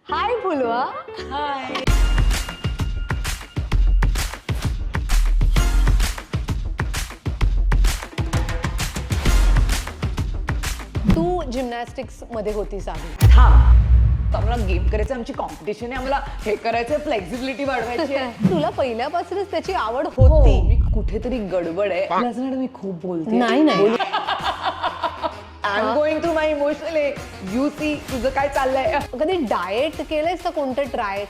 हाय फुलवा. हाय. तू जिम्नॅस्टिक्स मध्ये होतीस आधी. थांब, आम्हाला गेम करायचं, आमची कॉम्पिटिशन आहे, आम्हाला हे करायचं, फ्लेक्झिबिलिटी वाढवायची आहे. तुला पहिल्यापासूनच त्याची आवड होती. मी कुठेतरी गडबड आहे. तुला असं वाटतं मी खूप बोलते. नाही I am going through my emotional. You see तुझं काय चाललंय. कधी डाएट केलंयस का कोणतं ट्राय?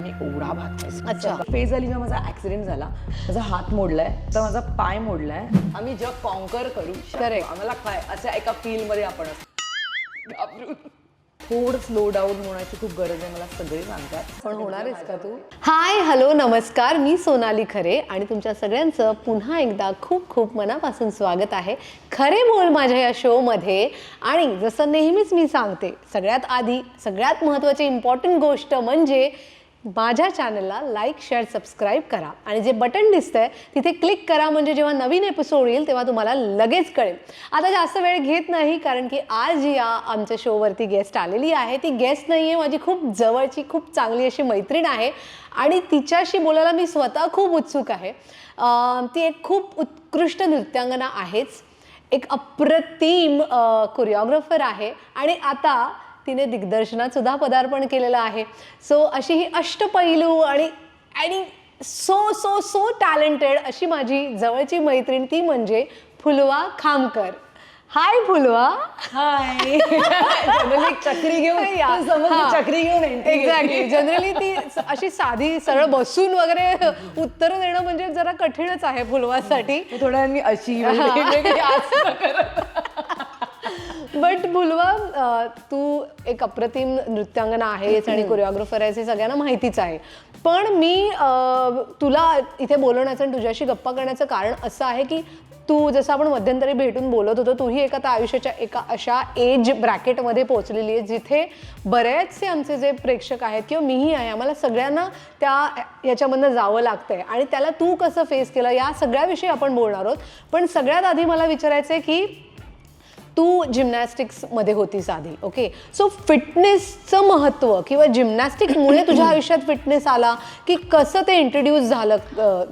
मी एवढा भात खायचे. अच्छा. फेज आली जेव्हा माझा ऍक्सिडेंट झाला, माझा हात मोडलाय, तर माझा पाय मोडलाय. आम्ही जग कॉन्कर करू Correct. आम्हाला काय अशा एका फील्ड मध्ये आपण असतो. घाबरून थोडं स्लो डाऊन होण्याची खूप गरज आहे, मला सगळे सांगतात. पण होणार आहेस का तू? हाय, हॅलो, नमस्कार. मी सोनाली खरे आणि तुमच्या सगळ्यांचं पुन्हा एकदा खूप खूप मनापासून स्वागत आहे खरे बोल माझ्या या शोमध्ये. आणि जसं नेहमीच मी सांगते, सगळ्यात आधी सगळ्यात महत्त्वाची इम्पॉर्टंट गोष्ट म्हणजे माझ्या चॅनलला लाईक, शेअर, सबस्क्राईब करा आणि जे बटन दिसतंय तिथे क्लिक करा, म्हणजे जेव्हा नवीन एपिसोड येईल तेव्हा तुम्हाला लगेच कळेल. आता जास्त वेळ घेत नाही, कारण की आज या आमच्या शोवरती गेस्ट आलेली आहे. ती गेस्ट नाही आहे, माझी खूप जवळची, खूप चांगली अशी मैत्रीण आहे आणि तिच्याशी बोलायला मी स्वतः खूप उत्सुक आहे. ती एक खूप उत्कृष्ट नृत्यांगना आहेच, एक अप्रतिम कोरिओग्राफर आहे आणि आता तिने दिग्दर्शनात सुद्धा पदार्पण केलेलं आहे. सो अशी ही अष्टपैलू आणि आणि सो सो सो टॅलेंटेड अशी माझी जवळची मैत्रीण, ती म्हणजे फुलवा खामकर. हाय फुलवा. हाय. जनरली चक्री घेऊन चक्री घेऊन एक्झॅक्टली. जनरली ती अशी साधी सरळ बसून वगैरे उत्तर देणं म्हणजे जरा कठीणच आहे फुलवासाठी. थोड्या मी अशी बट फुलवा, तू एक अप्रतिम नृत्यांगना आहेस आणि कोरिओग्राफर आहेस, हे सगळ्यांना माहितीच आहे. पण मी तुला इथे बोलवण्याचं आणि तुझ्याशी गप्पा करण्याचं कारण असं आहे की तू, जसं आपण मध्यंतरी भेटून बोलत होतो, तूही एका त्या आयुष्याच्या एका अशा एज ब्रॅकेटमध्ये पोहोचलेली आहे जिथे बरेचसे आमचे जे प्रेक्षक आहेत किंवा मीही आहे, आम्हाला सगळ्यांना त्या याच्यामधनं जावं लागतंय आणि त्याला तू कसं फेस केलं या सगळ्याविषयी आपण बोलणार आहोत. पण सगळ्यात आधी मला विचारायचं आहे की तू जिम्नॅस्टिक्समध्ये होतीस आधी. ओके, सो फिटनेसचं महत्त्व किंवा जिम्नॅस्टिक्समुळे तुझ्या आयुष्यात फिटनेस आला की कसं ते इंट्रोड्यूस झालं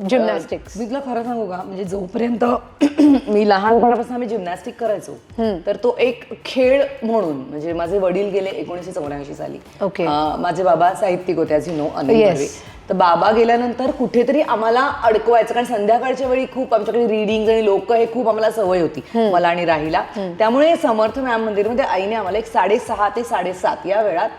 जिम्नॅस्टिक्स? मी तुला खरं सांगू का, म्हणजे जोपर्यंत मी लहानपणापासून आम्ही जिम्नॅस्टिक करायचो, तर तो एक खेळ म्हणून, म्हणजे माझे वडील गेले 1984 साली. ओके. माझे बाबा साहित्यिक होते, as you know, Anil Darve. तर बाबा गेल्यानंतर कुठेतरी आम्हाला अडकवायचं, कारण संध्याकाळच्या वेळी खूप आमच्याकडे रीडिंग आणि लोक हे खूप आम्हाला सवय होती, मला आणि राहीला. त्यामुळे समर्थ मॅम मंदिरमध्ये आईने आम्हाला एक 6:30 ते 7:30 या वेळात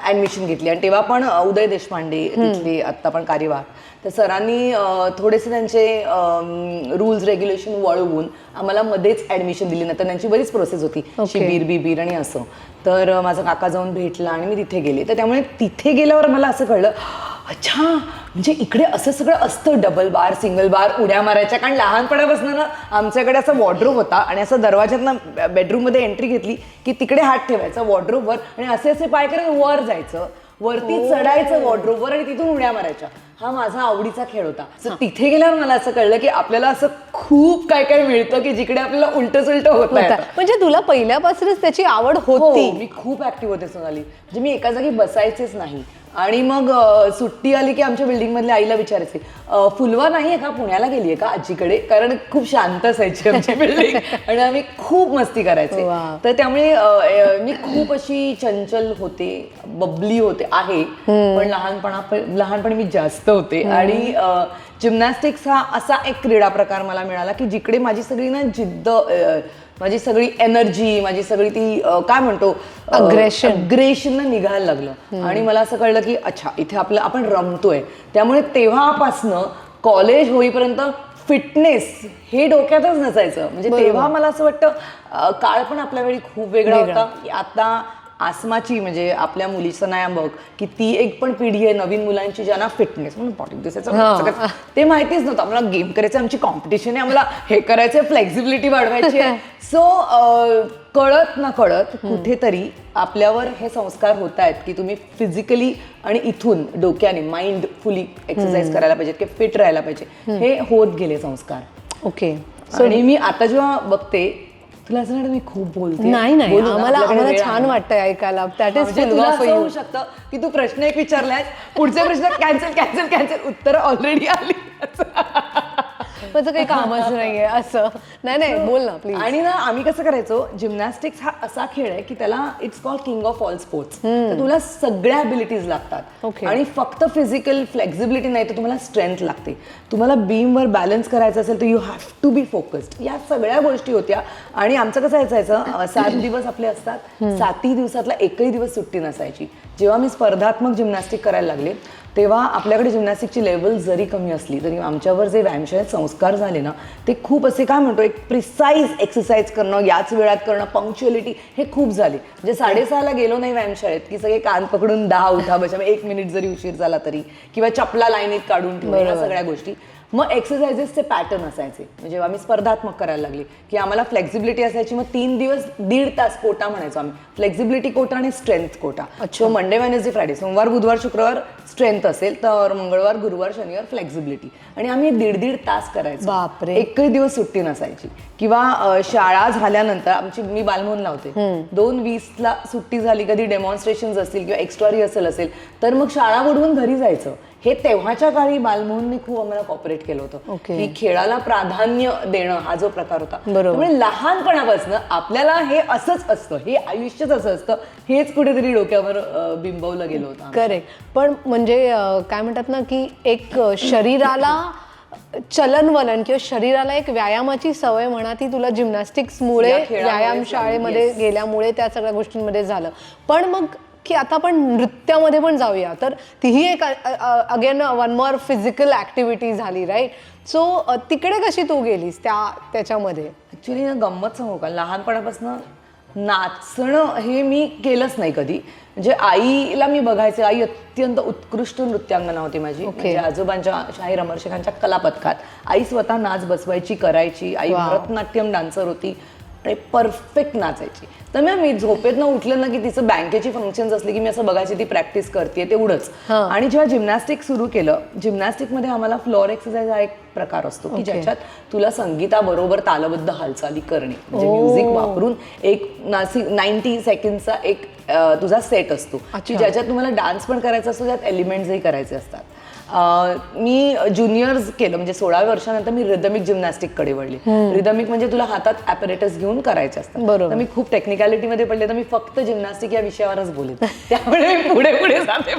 ऍडमिशन घेतली. आणि तेव्हा पण उदय देशपांडे तिथले आत्ता पण कार्यवाह, तर सरांनी थोडेसे त्यांचे रूल्स रेग्युलेशन वळवून आम्हाला मध्येच ऍडमिशन दिली. नंतर त्यांची बरीच प्रोसेस होती, शिबिर बिबीर आणि असं. तर माझा काका जाऊन भेटला आणि मी तिथे गेले. तर त्यामुळे तिथे गेल्यावर मला असं कळलं, अच्छा, म्हणजे इकडे असं सगळं असतं, डबल बार, सिंगल बार, उड्या मारायच्या. कारण लहानपणापासून ना आमच्याकडे असा वॉर्डरोब होता आणि असं दरवाज्यातनं बेडरूममध्ये एंट्री घेतली की तिकडे हात ठेवायचा वॉर्डरोबवर आणि असे असे पाय करून वर जायचं, वरती चढायचं वॉर्डरोबवर आणि तिथून उड्या मारायच्या. हा माझा आवडीचा खेळ होता. तिथे गेल्यावर मला असं कळलं की आपल्याला असं खूप काय काय मिळतं की जिकडे आपल्याला उलट सुलट होतं. म्हणजे तुला पहिल्यापासूनच त्याची आवड होती? मी खूप ऍक्टिव्ह होते सोनाली, म्हणजे मी एका जागी बसायचेच नाही. आणि मग सुट्टी आली की आमच्या बिल्डिंगमधल्या आईला विचारायचे, फुलवा नाही आहे का, पुण्याला गेली आहे का आजीकडे, कारण खूप शांत असायची आमची बिल्डिंग आणि आम्ही खूप मस्ती करायचे. तर त्यामुळे मी खूप अशी चंचल होते, बबली होते आहे, पण लहानपणी मी जास्त होते. आणि जिम्नॅस्टिक्स हा असा एक क्रीडा प्रकार मला मिळाला की जिकडे माझी सगळी ना जिद्द, माझी सगळी एनर्जी, माझी सगळी ती काय म्हणतो अग्रेशन निघायला लागलं. आणि मला असं कळलं की अच्छा, इथे आपण रमतोय. त्यामुळे तेव्हापासनं कॉलेज होईपर्यंत फिटनेस हे डोक्यातच नसायचं. म्हणजे तेव्हा मला असं वाटतं काळ पण आपल्या वेळी खूप वेगळा होता. आता आसमाची, म्हणजे आपल्या मुलीचं नाही बघ की ती एक पण पिढी आहे नवीन मुलांची ज्यांना फिटनेस म्हणून बॉडी दिसायचं ते माहितीच नव्हतं. आम्हाला गेम करायचं, आमची कॉम्पिटिशन आहे, आम्हाला हे करायचं, फ्लेक्झिबिलिटी वाढवायची आहे. सो कळत न कळत कुठेतरी आपल्यावर हे संस्कार होत आहेत की तुम्ही फिजिकली आणि इथून डोक्याने माइंडफुली एक्सरसाइज करायला पाहिजे, की फिट राहायला पाहिजे. हे होत गेले संस्कार. ओके. आणि मी आता जेव्हा बघते तुला असं नाही मी खूप बोलते नाही नाही, आम्हाला छान वाटतंय ऐकायला. दॅट इज तुला असं होऊ शकतं की तू प्रश्न एक विचारलायस, पुढचे प्रश्न कॅन्सल कॅन्सल कॅन्सल, उत्तर ऑलरेडी आली. माझं काही कामच नाहीये असं. नाही बोल ना प्लीज. आणि ना आम्ही कसं करायचो, जिम्नॅस्टिक्स हा असा खेळ आहे की त्याला it's called king of all sports. तर तुला सगळ्या ॲबिलिटीज लागतात Okay. आणि फक्त फिजिकल फ्लेक्झिबिलिटी नाही तर तुम्हाला स्ट्रेंथ लागते. तुम्हाला बीमवर बॅलन्स करायचं असेल तर you have to be focused. या सगळ्या गोष्टी होत्या. आणि आमचं कसं असायचं, 7 दिवस आपले असतात, 7ही दिवसातला एकही दिवस सुट्टी नसायची. जेव्हा मी स्पर्धात्मक जिम्नॅस्टिक करायला लागले तेव्हा आपल्याकडे जिम्नॅस्टिकची लेवल जरी कमी असली तरी आमच्यावर जे व्यायामशाळेत संस्कार झाले ना, ते खूप असे काय म्हणतो, एक प्रिसाईज एक्सरसाइज करणं, याच वेळात करणं, पंक्च्युअलिटी हे खूप झाले. म्हणजे 6:30ला गेलो नाही व्यायामशाळेत की सगळे कान पकडून 10 उठा बशा, 1 मिनिट जरी उशीर झाला तरी, किंवा चपला लाईनीत काढून ठेवणं, या सगळ्या गोष्टी. मग एक्सरसाइजेसचे पॅटर्न असायचे. जेव्हा आम्ही स्पर्धात्मक करायला लागले की आम्हाला फ्लेक्झिबिलिटी असायची. मग 3 दिवस 1.5 तास कोटा म्हणायचो आम्ही, फ्लेक्झिबिलिटी कोटा आणि strength quota. So Monday Wednesday Friday, सोमवार बुधवार शुक्रवार स्ट्रेंथ असेल तर मंगळवार गुरुवार शनिवार फ्लेक्झिबिलिटी. आणि आम्ही 1.5 तास करायचो. बापरे. एकही दिवस सुट्टी नसायची. किंवा शाळा झाल्यानंतर मी बालमोहनला होते, 2:20ला सुट्टी झाली, कधी डेमॉन्स्ट्रेशन असतील किंवा एक्स्ट्रा रिहर्सल असेल तर मग शाळा बुडवून घरी जायचं. हे तेव्हाच्या काळी बालमोहनने खूप आम्हाला कॉपरेट केलं होतं की खेळाला प्राधान्य देणं हा जो प्रकार होता. त्यामुळे लहानपणापासून आपल्याला हे असंच असतं, हे आयुष्यच असं असतं, हेच कुठेतरी डोक्यावर बिंबवलं गेलं होतं. करेक्ट. पण म्हणजे काय म्हणतात ना की एक शरीराला चलनवलन किंवा शरीराला एक व्यायामाची सवय म्हणा, ती तुला जिम्नॅस्टिक्समुळे व्यायाम शाळेमध्ये गेल्यामुळे त्या सगळ्या गोष्टींमध्ये झालं. पण मग की आता आपण नृत्यामध्ये पण जाऊया, तर तीही एक again one more physical activity झाली, राईट? सो तिकडे कशी तू गेलीस त्याच्यामध्ये? ऍक्च्युली ना गंमत सांगू का, लहानपणापासून नाचणं हे मी केलंच नाही कधी. म्हणजे आईला मी बघायचे, आई अत्यंत उत्कृष्ट नृत्यांगना होती माझी. म्हणजे आजोबांच्या शाहीर अमर शेखांच्या कलापथकात आई स्वतः नाच बसवायची, करायची. आई भरतनाट्यम डान्सर होती आणि परफेक्ट नाचायची. तर मी झोपेत न उठलं ना की तिचं बँकेची फंक्शन्स असली की मी असं बघायची ती प्रॅक्टिस करते, तेवढंच. आणि जेव्हा जिम्नॅस्टिक सुरू केलं, जिम्नॅस्टिकमध्ये आम्हाला फ्लोअर एक्सरसाइज हा एक प्रकार असतो की ज्याच्यात तुला संगीताबरोबर तालबद्ध हालचाली करणे, म्हणजे म्युझिक वापरून एक 90 सेकंडचा एक तुझा सेट असतो की ज्याच्यात तुम्हाला डान्स पण करायचा असतो, त्यात एलिमेंट्सही करायचे असतात. मी ज्युनियर्स केलं, म्हणजे 16व्या वर्षानंतर मी रिदमिक जिम्नॅस्टिककडे वळले. रिदमिक म्हणजे तुला हातात ॲपरेटस घेऊन करायचे असतात. तर मी खूप टेक्निकॅलिटीमध्ये पडले, तर मी फक्त जिम्नॅस्टिक या विषयावरच बोलेन, त्यामुळे मी पुढे पुढे जाते.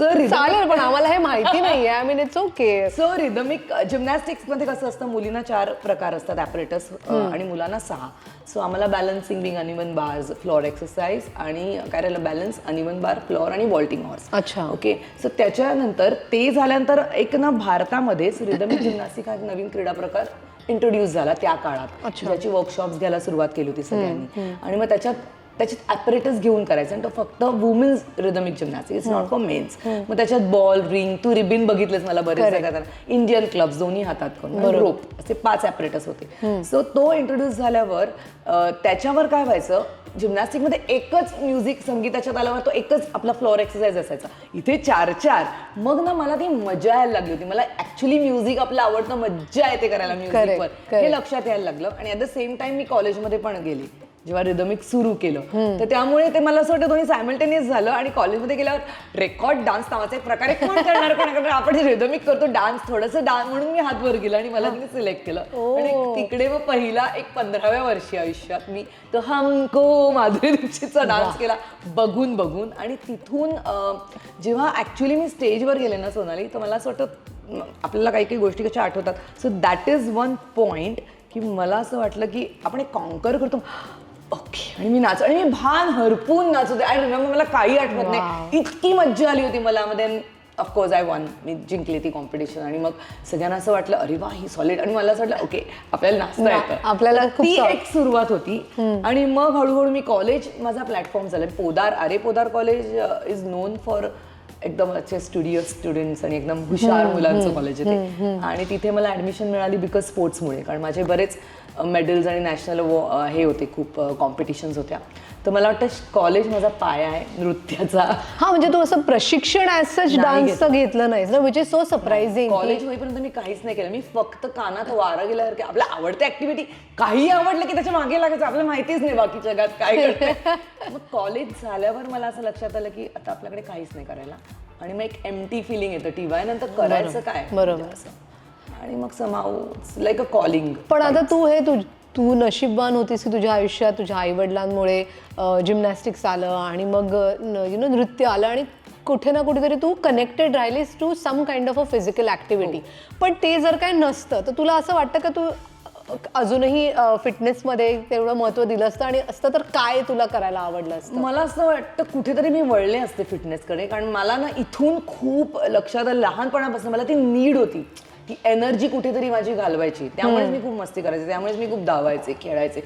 चालेल, पण आम्हाला हे माहिती नाही आहे. I mean it's okay. So rhythmic जिम्नॅस्टिक्समध्ये कसं असतं, मुलींना 4 प्रकार असतात ॲपरेटस आणि मुलांना 6. सो आम्हाला balancing, being, uneven bars, floor exercise आणि काय राहिलं, बॅलन्स, अनइवन बार, फ्लोअर आणि वॉल्टिंग हॉर्स. अच्छा, ओके. सो त्याच्यानंतर ते झाल्यानंतर एक ना भारतामध्येच रिदमिक जिम्नॅस्टिक हा नवीन क्रीडा प्रकार इंट्रोड्यूस झाला त्या काळात, ज्याची वर्कशॉप्स घ्यायला सुरुवात केली होती सगळ्यांनी. आणि मग त्याच्यात ॲपरेटस घेऊन करायचं, आणि तो फक्त women's rhythmic gymnastic, it's not for men's. मग त्याच्यात बॉल, रिंग, तू रिबिन बघितलंस मला बरेच जागा, इंडियन क्लब्स दोन्ही हातात करून, रोप, असे 5 ॲपरेटस होते. सो तो इंट्रोड्यूस झाल्यावर त्याच्यावर काय व्हायचं, जिम्नॅस्टिकमध्ये एकच म्युझिक, संगीताच्या तालावर तो एकच आपला फ्लोअर एक्सरसाइज असायचा. इथे 4-4. मग ना मला ती मजा यायला लागली होती. मला ऍक्च्युली म्युझिक आपलं आवडतं, मज्जा येते करायला म्युझिकवर, हे लक्षात यायला लागलं. आणि ॲट द सेम टाइम मी कॉलेजमध्ये पण गेली जेव्हा रिदमिक सुरू केलं, तर त्यामुळे ते मला असं वाटतं दोन्ही सायमल्टेनियस झालं. आणि कॉलेजमध्ये गेल्यावर रेकॉर्ड डान्स नावाचा एक प्रकारे कोण करणार, आपण रिदमिक करतो डान्स, थोडंसं डान्स, म्हणून मी हात वर केला आणि मला तिने सिलेक्ट केलं. आणि तिकडे मग पहिला एक 15व्या वर्षी आयुष्यात मी तो हमको माधुरी दीक्षितचा डान्स केला बघून. आणि तिथून जेव्हा ऍक्च्युली मी स्टेजवर गेले ना सोनाली, तर मला असं वाटतं आपल्याला काही काही गोष्टी कशा आठवतात. So that is one point की मला असं वाटलं की आपण एक कॉन्कर करतो, ओके. आणि मी आणि मी भान हरपून नाचवते. आय रिमेंबर, मला काही आठवत नाही, इतकी मज्जा आली होती मला. मध्ये ऑफकोर्स आय वॉन, मी जिंकली ती कॉम्पिटिशन. आणि मग सगळ्यांना असं वाटलं, अरे वा ही सॉलिड. आणि मला असं वाटलं ओके आपल्याला नाचता येतं, आपल्याला ती एक सुरुवात होती. आणि मग हळूहळू मी कॉलेज, माझा प्लॅटफॉर्म झाला. Podar college is known for एकदम अच्छे स्टुडिओ स्टुडंट्स आणि एकदम हुशार मुलांचं कॉलेज आहे ते. आणि तिथे मला ॲडमिशन मिळाली बिकॉज स्पोर्ट्समुळे, कारण माझे बरेच मेडल्स आणि नॅशनल हे होते, खूप कॉम्पिटिशन्स होत्या. तर मला वाटतं कॉलेज माझा पाया आहे नृत्याचा. हा, म्हणजे तू असं प्रशिक्षण ऍज सच डान्सचं घेतलं नाहीस ना, which is so surprising. College होईपर्यंत मी काहीच नाही केलं. मी फक्त कानात वारं गेल्यासारखे आपल्या आवडत्या ऍक्टिव्हिटी काही आवडलं की त्याच्या मागे लागायचं. आपल्याला माहितीच नाही बाकी जगात काय करते. मग कॉलेज झाल्यावर मला असं लक्षात आलं की आता आपल्याकडे काहीच नाही करायला आणि मग एक एम्प्टी फिलिंग येतं टीवाय नंतर करायचं काय. बरोबर. आणि मग समाव लाईक अ कॉलिंग. पण आता तू नशीबवान होतीस की तुझ्या आयुष्यात तुझ्या आईवडिलांमुळे जिम्नॅस्टिक्स आलं आणि मग नृत्य आलं आणि कुठे ना कुठेतरी तू कनेक्टेड राहिलीस to some kind of a physical activity. पण ते जर काय नसतं तर तुला असं वाटतं का तू अजूनही फिटनेसमध्ये तेवढं महत्त्व दिलं असतं आणि असतं तर काय तुला करायला आवडलं असतं? मला असं वाटतं कुठेतरी मी वळले असते फिटनेसकडे, कारण मला ना इथून खूप लक्षात आलं लहानपणापासून मला ती नीड होती. ती एनर्जी कुठेतरी माझी घालवायची. त्यामुळेच मी खूप मस्ती करायचे, त्यामुळेच मी खूप धावायचे, खेळायचे.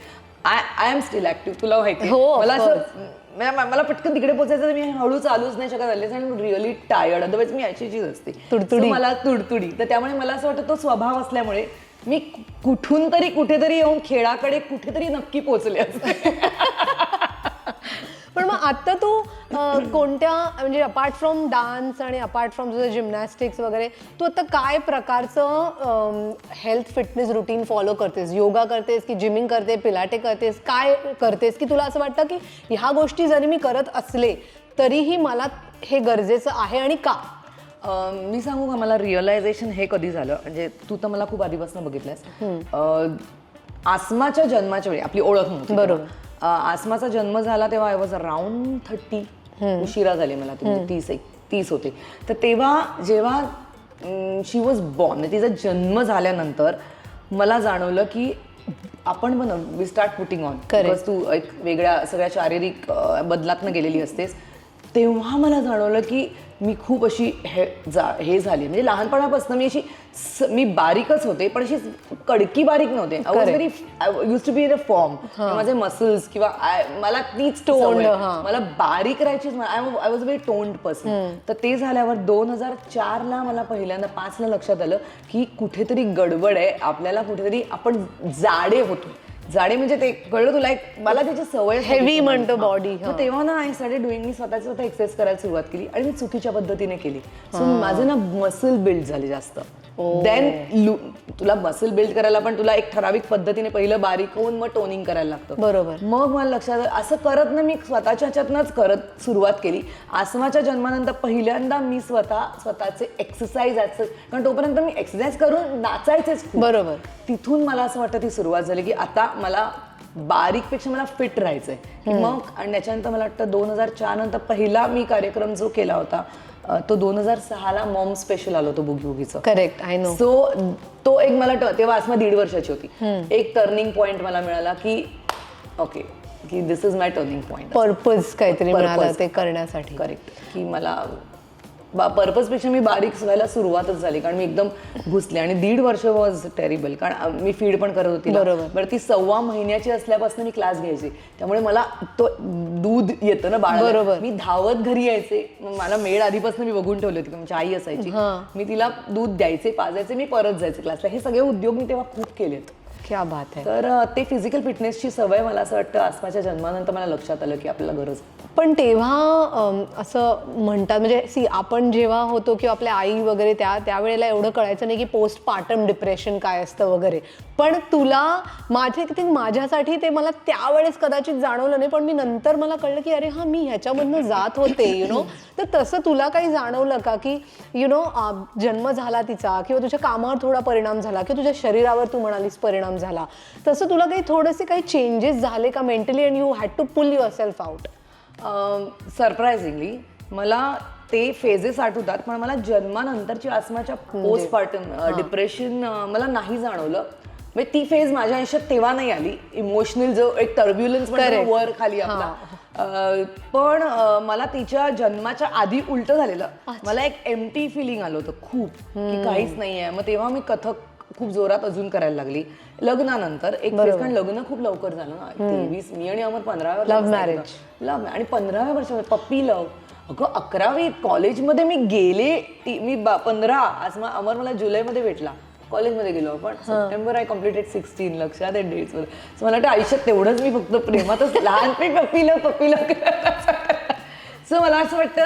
I am still active. तुला माहिती मला असं मला पटकन तिकडे पोहोचायचं तर मी हळू चालूच नाही शकत. आणि रिअली टायर्ड, अदरवाईज मी अशीचीच असते. तुडतुडी. मला तुडतुडी. तर त्यामुळे मला असं वाटतं तो स्वभाव असल्यामुळे मी कुठून तरी कुठेतरी येऊन खेळाकडे कुठेतरी नक्की पोहोचले असते. पण मग आता तू कोणत्या म्हणजे अपार्ट फ्रॉम डान्स आणि अपार्ट फ्रॉम तुझं जिम्नॅस्टिक्स वगैरे तू आता काय प्रकारचं हेल्थ फिटनेस रुटीन फॉलो करतेस? योगा करतेस की जिमिंग करते, पिलाटे करतेस, काय करतेस की तुला असं वाटतं की ह्या गोष्टी जरी मी करत असले तरीही मला हे गरजेचं आहे आणि का? मी सांगू का मला रिअलायझेशन हे कधी झालं, म्हणजे तू तर मला खूप आधीपासून बघितलंस. आसमाच्या जन्माच्या वेळी आपली ओळख नव्हती. बरोबर. आसमाचा जन्म झाला तेव्हा आय वॉज अराउंड 30. उशिरा झाले मला, 30 होते. तर तेव्हा जेव्हा शी वॉज बॉर्न, तिचा जन्म झाल्यानंतर मला जाणवलं की आपण पण वी स्टार्ट पुटिंग ऑन. तू एक वेगळ्या सगळ्या शारीरिक बदलातनं गेलेली असतेस. तेव्हा मला जाणवलं की मी खूप अशी हे झाली. म्हणजे लहानपणापासून मी अशी मी बारीकच होते, पण अशी कडकी बारीक नव्हते. I was very use to be in a form. माझे मसल्स किंवा मला तीच टोन, मला बारीक राहायचीच. I was very toned person. तर ते झाल्यावर 2004ला मला पहिल्यांदा 5ला लक्षात आलं की कुठेतरी गडबड आहे. आपल्याला कुठेतरी आपण जाडे होतो. जाडे म्हणजे ते कळलं तुला, एक मला त्याची सवय हेवी म्हणतो बॉडी. तेव्हा ना आय स्टार्टेड डुईंग. मी स्वतः एक्सरसाइज करायला सुरुवात केली आणि मी चुकीच्या पद्धतीने केली. सो माझे ना मसल बिल्ड झाले जास्त. देन तुला मसल बिल्ड करायला पण तुला एक ठराविक पद्धतीने पहिलं बारीक होऊन मग टोनिंग करायला लागतं. बरोबर. मग मला लक्षात आलं असं करत ना मी स्वतःच्या ह्याच्यातनंच करत सुरुवात केली. आसमाच्या जन्मानंतर पहिल्यांदा मी स्वतःचे एक्सरसाइज, कारण तोपर्यंत मी एक्सरसाइज करून नाचायचेच. बरोबर. तिथून मला असं वाटतं ती सुरुवात झाली की आता मला बारीकपेक्षा मला फिट राहायचंय. मग आणि त्याच्यानंतर मला वाटतं 2004 नंतर पहिला मी कार्यक्रम जो केला होता तो 2006ला मॉम स्पेशल आलो होतो बुगी बुगीचं. Correct, I know. सो तो एक मला तेव्हा आसमा 1.5 वर्षाची होती. एक टर्निंग पॉइंट मला मिळाला की ओके की this is my turning point. Purpose काहीतरी मिळालं ते करण्यासाठी. करेक्ट. की मला पर्पजपेक्षा मी बारीक व्हायला सुरुवातच झाली, कारण मी एकदम घुसले. आणि 1.5 वर्ष वॉज टेरिबल, कारण मी फीड पण करत होती. बरं, ती 1.25 महिन्याची असल्यापासून मी क्लास घ्यायचे. त्यामुळे मला तो दूध येतं ना बाळाला. बरोबर. मी धावत घरी यायचे. मला मेड आधीपासून मी बघून ठेवली होती, म्हणजे आई असायची. मी तिला दूध द्यायचे, पाजायचे, मी परत जायचे क्लासला. हे सगळे उद्योग मी तेव्हा खूप केलेत. क्या बात आहे. तर ते फिजिकल फिटनेसची सवय मला असं वाटतं आसमाच्या जन्मानंतर मला लक्षात आलं की आपल्याला गरज. पण तेव्हा असं म्हणतात, म्हणजे आपण जेव्हा होतो किंवा आपल्या आई वगैरे त्यावेळेला एवढं कळायचं नाही की पोस्टपार्टम डिप्रेशन काय असतं वगैरे. पण तुला माझ्यासाठी ते मला त्यावेळेस कदाचित जाणवलं नाही, पण मी नंतर मला कळलं की अरे मी ह्याच्यामधनं जात होते तर तसं तुला काही जाणवलं का की जन्म झाला तिचा किंवा तुझ्या कामावर थोडा परिणाम झाला किंवा तुझ्या शरीरावर तू म्हणालीस परिणाम झाला, तसं तुला थोडेसे काही चेंजेस झाले का mentally and you had to pull your self out? Surprisingly मला ते फेजेस आठवतात, पण मला जन्मानंतरची आसमाच्या पोस्टपार्टम डिप्रेशन मला नाही जाणवलं. म्हणजे ती फेज माझ्या आयुष्यात तेव्हा नाही आली. इमोशनल जो एक टर्ब्युलन्स वर खाली आपला, पण मला तिच्या जन्माच्या आधी उलट झालेलं. मला एक एम्प्टी फिलिंग आलं होतं खूप, की काहीच नाहीये. मग तेव्हा मी कथक खूप जोरात अजून करायला लागली. लग्नानंतर एक फेज, कारण लग्न खूप लवकर झालं ना. 23, मी आणि अमर 15व्या लव्ह मॅरेज. लव्ह, आणि 15व्या वर्षामध्ये पप्पी लव्ह. अगं 11वी कॉलेजमध्ये मी गेले, मी 15, अमर मला जुलैमध्ये भेटला. कॉलेजमध्ये गेलो आपण. सप्टेंबर आय कम्प्लिटेड 16, लक्षात आहे डेट्स मध्ये. सो मला वाटतं आयुष्यात तेवढंच मी फक्त प्रेमातच लहानपणी पपिलं सो मला असं वाटतं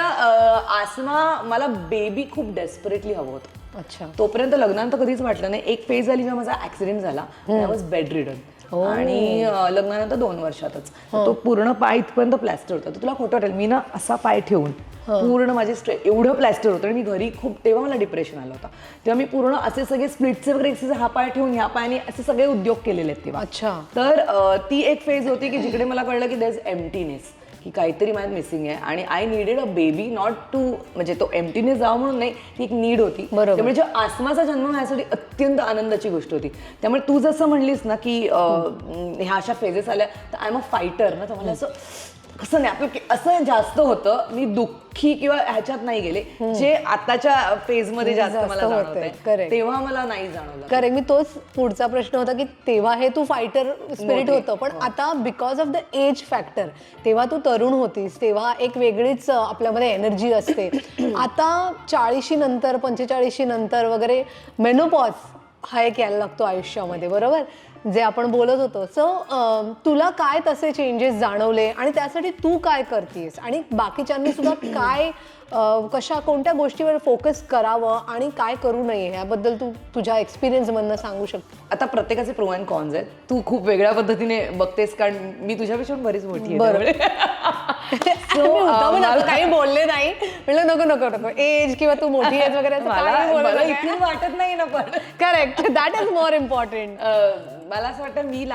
आसमा मला बेबी खूप डेस्परेटली हवं होतं. अच्छा. तोपर्यंत लग्नानंतर कधीच वाटलं नाही. एक फेज आली जेव्हा माझा ऍक्सिडेंट झाला, आय वॉज बेड रिडन आणि लग्नानंतर 2 वर्षातच तो पूर्ण पाय इथपर्यंत प्लॅस्टर होता. तर तुला खोटं वाटेल, मी ना असा पाय ठेवून पूर्ण माझे एवढं प्लॅस्टर होतं आणि मी घरी खूप, तेव्हा मला डिप्रेशन आलं होतं. तेव्हा मी पूर्ण असे सगळे स्प्लिटचे वगैरे एक्सरसाइज हा पाय ठेवून ह्या पायाने असे सगळे उद्योग केलेले आहेत तेव्हा. अच्छा. तर ती एक फेज होती की जिकडे मला कळलं की देअर इज एम्प्टीनेस, की काहीतरी माझ्यात मिसिंग आहे आणि I needed a baby, not to म्हणजे तो एम्प्टीनेस जावं म्हणून नाही, ती एक नीड होती. त्यामुळे जेव्हा आसमाचा जन्म माझ्यासाठी अत्यंत आनंदाची गोष्ट होती. त्यामुळे तू जसं म्हणलीस ना की ह्या अशा फेजेस आल्या तर आय एम अ फायटर ना, तर मला असं कसं नाही आपलं असं जास्त होतं. मी दुःखी किंवा ह्याच्यात नाही गेले जे आताच्या फेजमध्ये जास्त मला जाणवतंय, तेव्हा मला नाही जाणवलं. करेक्ट. मी तोच पुढचा प्रश्न होता की तेव्हा हे तू फायटर स्पिरिट होतं, पण आता because of the age factor, तेव्हा तू तरुण होतीस, तेव्हा एक वेगळीच आपल्यामध्ये एनर्जी असते. आता 40शी नंतर 45शी नंतर वगैरे मेनोपॉज हा एक यायला लागतो आयुष्यामध्ये, बरोबर, जे आपण बोलत होतो. सो तुला काय तसे चेंजेस जाणवले आणि त्यासाठी तू काय करतेस आणि बाकीच्यांनी सुद्धा काय कोणत्या गोष्टीवर फोकस करावं आणि काय करू नये याबद्दल तू तुझ्या एक्सपिरियन्समधनं सांगू शकतो? आता प्रत्येकाचे प्रो अँड कॉन्स आहेत. तू खूप वेगळ्या पद्धतीने बघतेस कारण मी तुझ्यापेक्षा बरीच मोठी आहे. काही बोलले नाही, म्हटलं नको नको नको एज किंवा तू मोठी आहेस वगैरे मला इथून वाटत नाही ना. पण correct, that is more important. मला असं वाटतं मी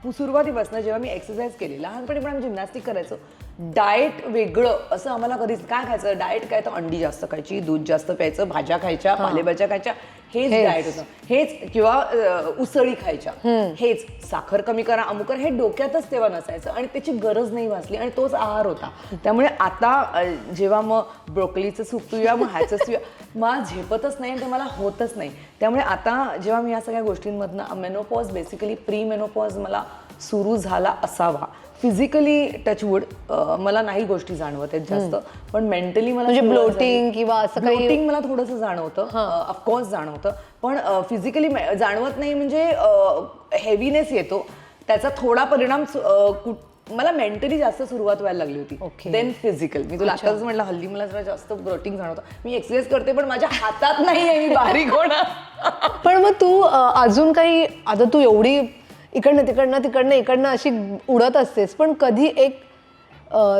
सुरुवातीपासून जेव्हा मी एक्सरसाइज केली, लहानपणी पण आम्ही जिमनॅस्टिक करायचो, डाएट वेगळं असं आम्हाला कधीच. काय खायचं डाएट, काय तर अंडी जास्त खायची, दूध जास्त प्यायचं, भाज्या खायच्या, पालेभाज्या खायच्या, हेच डाएट होतं. हेच किंवा उसळी खायच्या, हेच साखर कमी करा, अमुक करा, हे डोक्यातच तेव्हा नसायचं आणि त्याची गरज नाही भासली आणि तोच आहार होता. त्यामुळे आता जेव्हा मग ब्रोकलीचं सूप पिऊया, मग ह्याचं पिऊया, मला झेपतच नाही आणि ते मला होतच नाही. त्यामुळे आता जेव्हा मी या सगळ्या गोष्टींमधनं मेनोपॉज, बेसिकली प्री मेनोपॉज मला सुरू झाला असावा. फिजिकली टचवूड मला नाही गोष्टी जाणवत आहेत जास्त, पण मेंटली मला म्हणजे ब्लोटिंग किंवा असं काही ब्लोटिंग मला थोडंसं जाणवतं, ऑफकोर्स जाणवतं, पण फिजिकली जाणवत नाही. म्हणजे हेवीनेस येतो, त्याचा थोडा परिणाम मला मेंटली जास्त सुरुवात व्हायला लागली होती देन फिजिकल. मी तुला आताच म्हटलं हल्ली मला जरा जास्त ब्लोटिंग जाणवतं. मी एक्सरसाइज करते पण माझ्या हातात नाही आहे मी बारीक होणं. पण मग तू अजून काही, आता तू एवढी इकडनं अशी उडत असतेस, पण कधी एक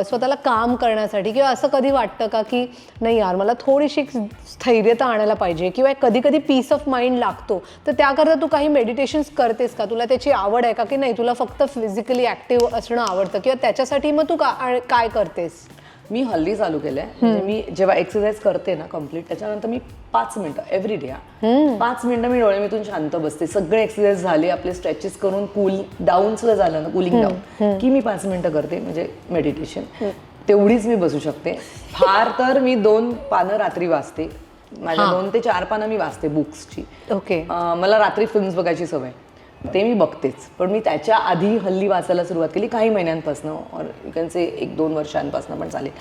स्वतःला काम करण्यासाठी किंवा असं कधी वाटतं का की नाही यार मला थोडीशी स्थैर्यता आणायला पाहिजे किंवा कधी कधी पीस ऑफ माइंड लागतो, तर त्याकरता तू काही मेडिटेशन्स करतेस का? तुला त्याची आवड आहे का की नाही तुला फक्त फिजिकली ऍक्टिव्ह असणं आवडतं किंवा त्याच्यासाठी मग तू काय करतेस? मी हल्ली चालू केलंय, म्हणजे मी जेव्हा एक्सरसाइज करते ना कम्प्लीट, त्याच्यानंतर मी 5 मिनिटं एव्हरी डे 5 मिनिटं मी डोळे मिटून शांत बसते. सगळे एक्सरसाइज झाले, आपले स्ट्रेचेस करून कूल डाऊन सुद्धा झालं ना, कूलिंग डाऊन, की मी 5 मिनिटं करते म्हणजे मेडिटेशन. तेवढीच मी बसू शकते. फार तर मी 2 पानं रात्री वाचते. माझ्या 2 ते 4 पानं मी वाचते बुक्सची. ओके. मला रात्री फिल्म्स बघायची सवय, ते मी बघतेच. पण मी त्याच्या आधी हल्ली वाचायला सुरुवात केली काही महिन्यांपासून, और यू कॅन से 1-2 वर्षांपासून पण चालेल.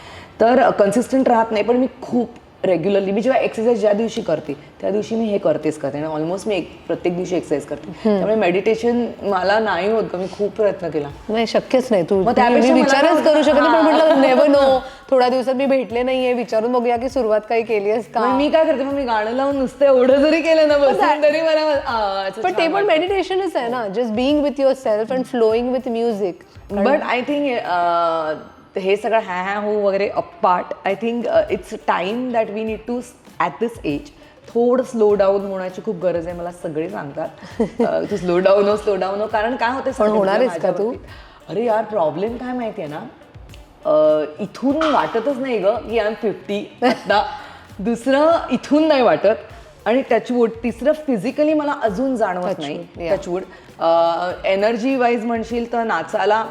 तर कन्सिस्टंट राहत नाही, पण मी खूप रेग्युलरली, मी जेव्हा एक्सरसाइज ज्या दिवशी करते त्या दिवशी मी हे करते आणि ऑलमोस्ट मी प्रत्येक दिवशी एक्सरसाइज करते. त्यामुळे मेडिटेशन मला नाही होत, मी खूप प्रयत्न केला, नाही शक्यच नाही. तू मग त्यापेक्षा विचारच करू शकत नाही, पण म्हटलं नेव्हर नो, थोड्या दिवसात मी भेटले नाहीये, विचारून बघूया की सुरुवात काही केली आहेस का. मी काय करते, मग मी गाणं लावून नुसतं एवढं जरी केलं ना बसून तरी मला, पण ते पण मेडिटेशनच आहे ना, just being with your self and flowing with music. But I think हे सगळं हॅ हो वगैरे apart, I think it's time that we need to at this age थोडं स्लो डाऊन होण्याची खूप गरज आहे. मला सगळे सांगतात तू स्लो डाऊन हो, कारण काय होते होणारच का तू? अरे यार प्रॉब्लेम काय माहितीये ना, इथून वाटतच नाही ग की आय एम 50 आता. दुसरं इथून नाही वाटत आणि टचवूड. तिसरं फिजिकली मला अजून जाणवत नाही टचवूड. एनर्जी वाईज म्हणशील तर नाचायला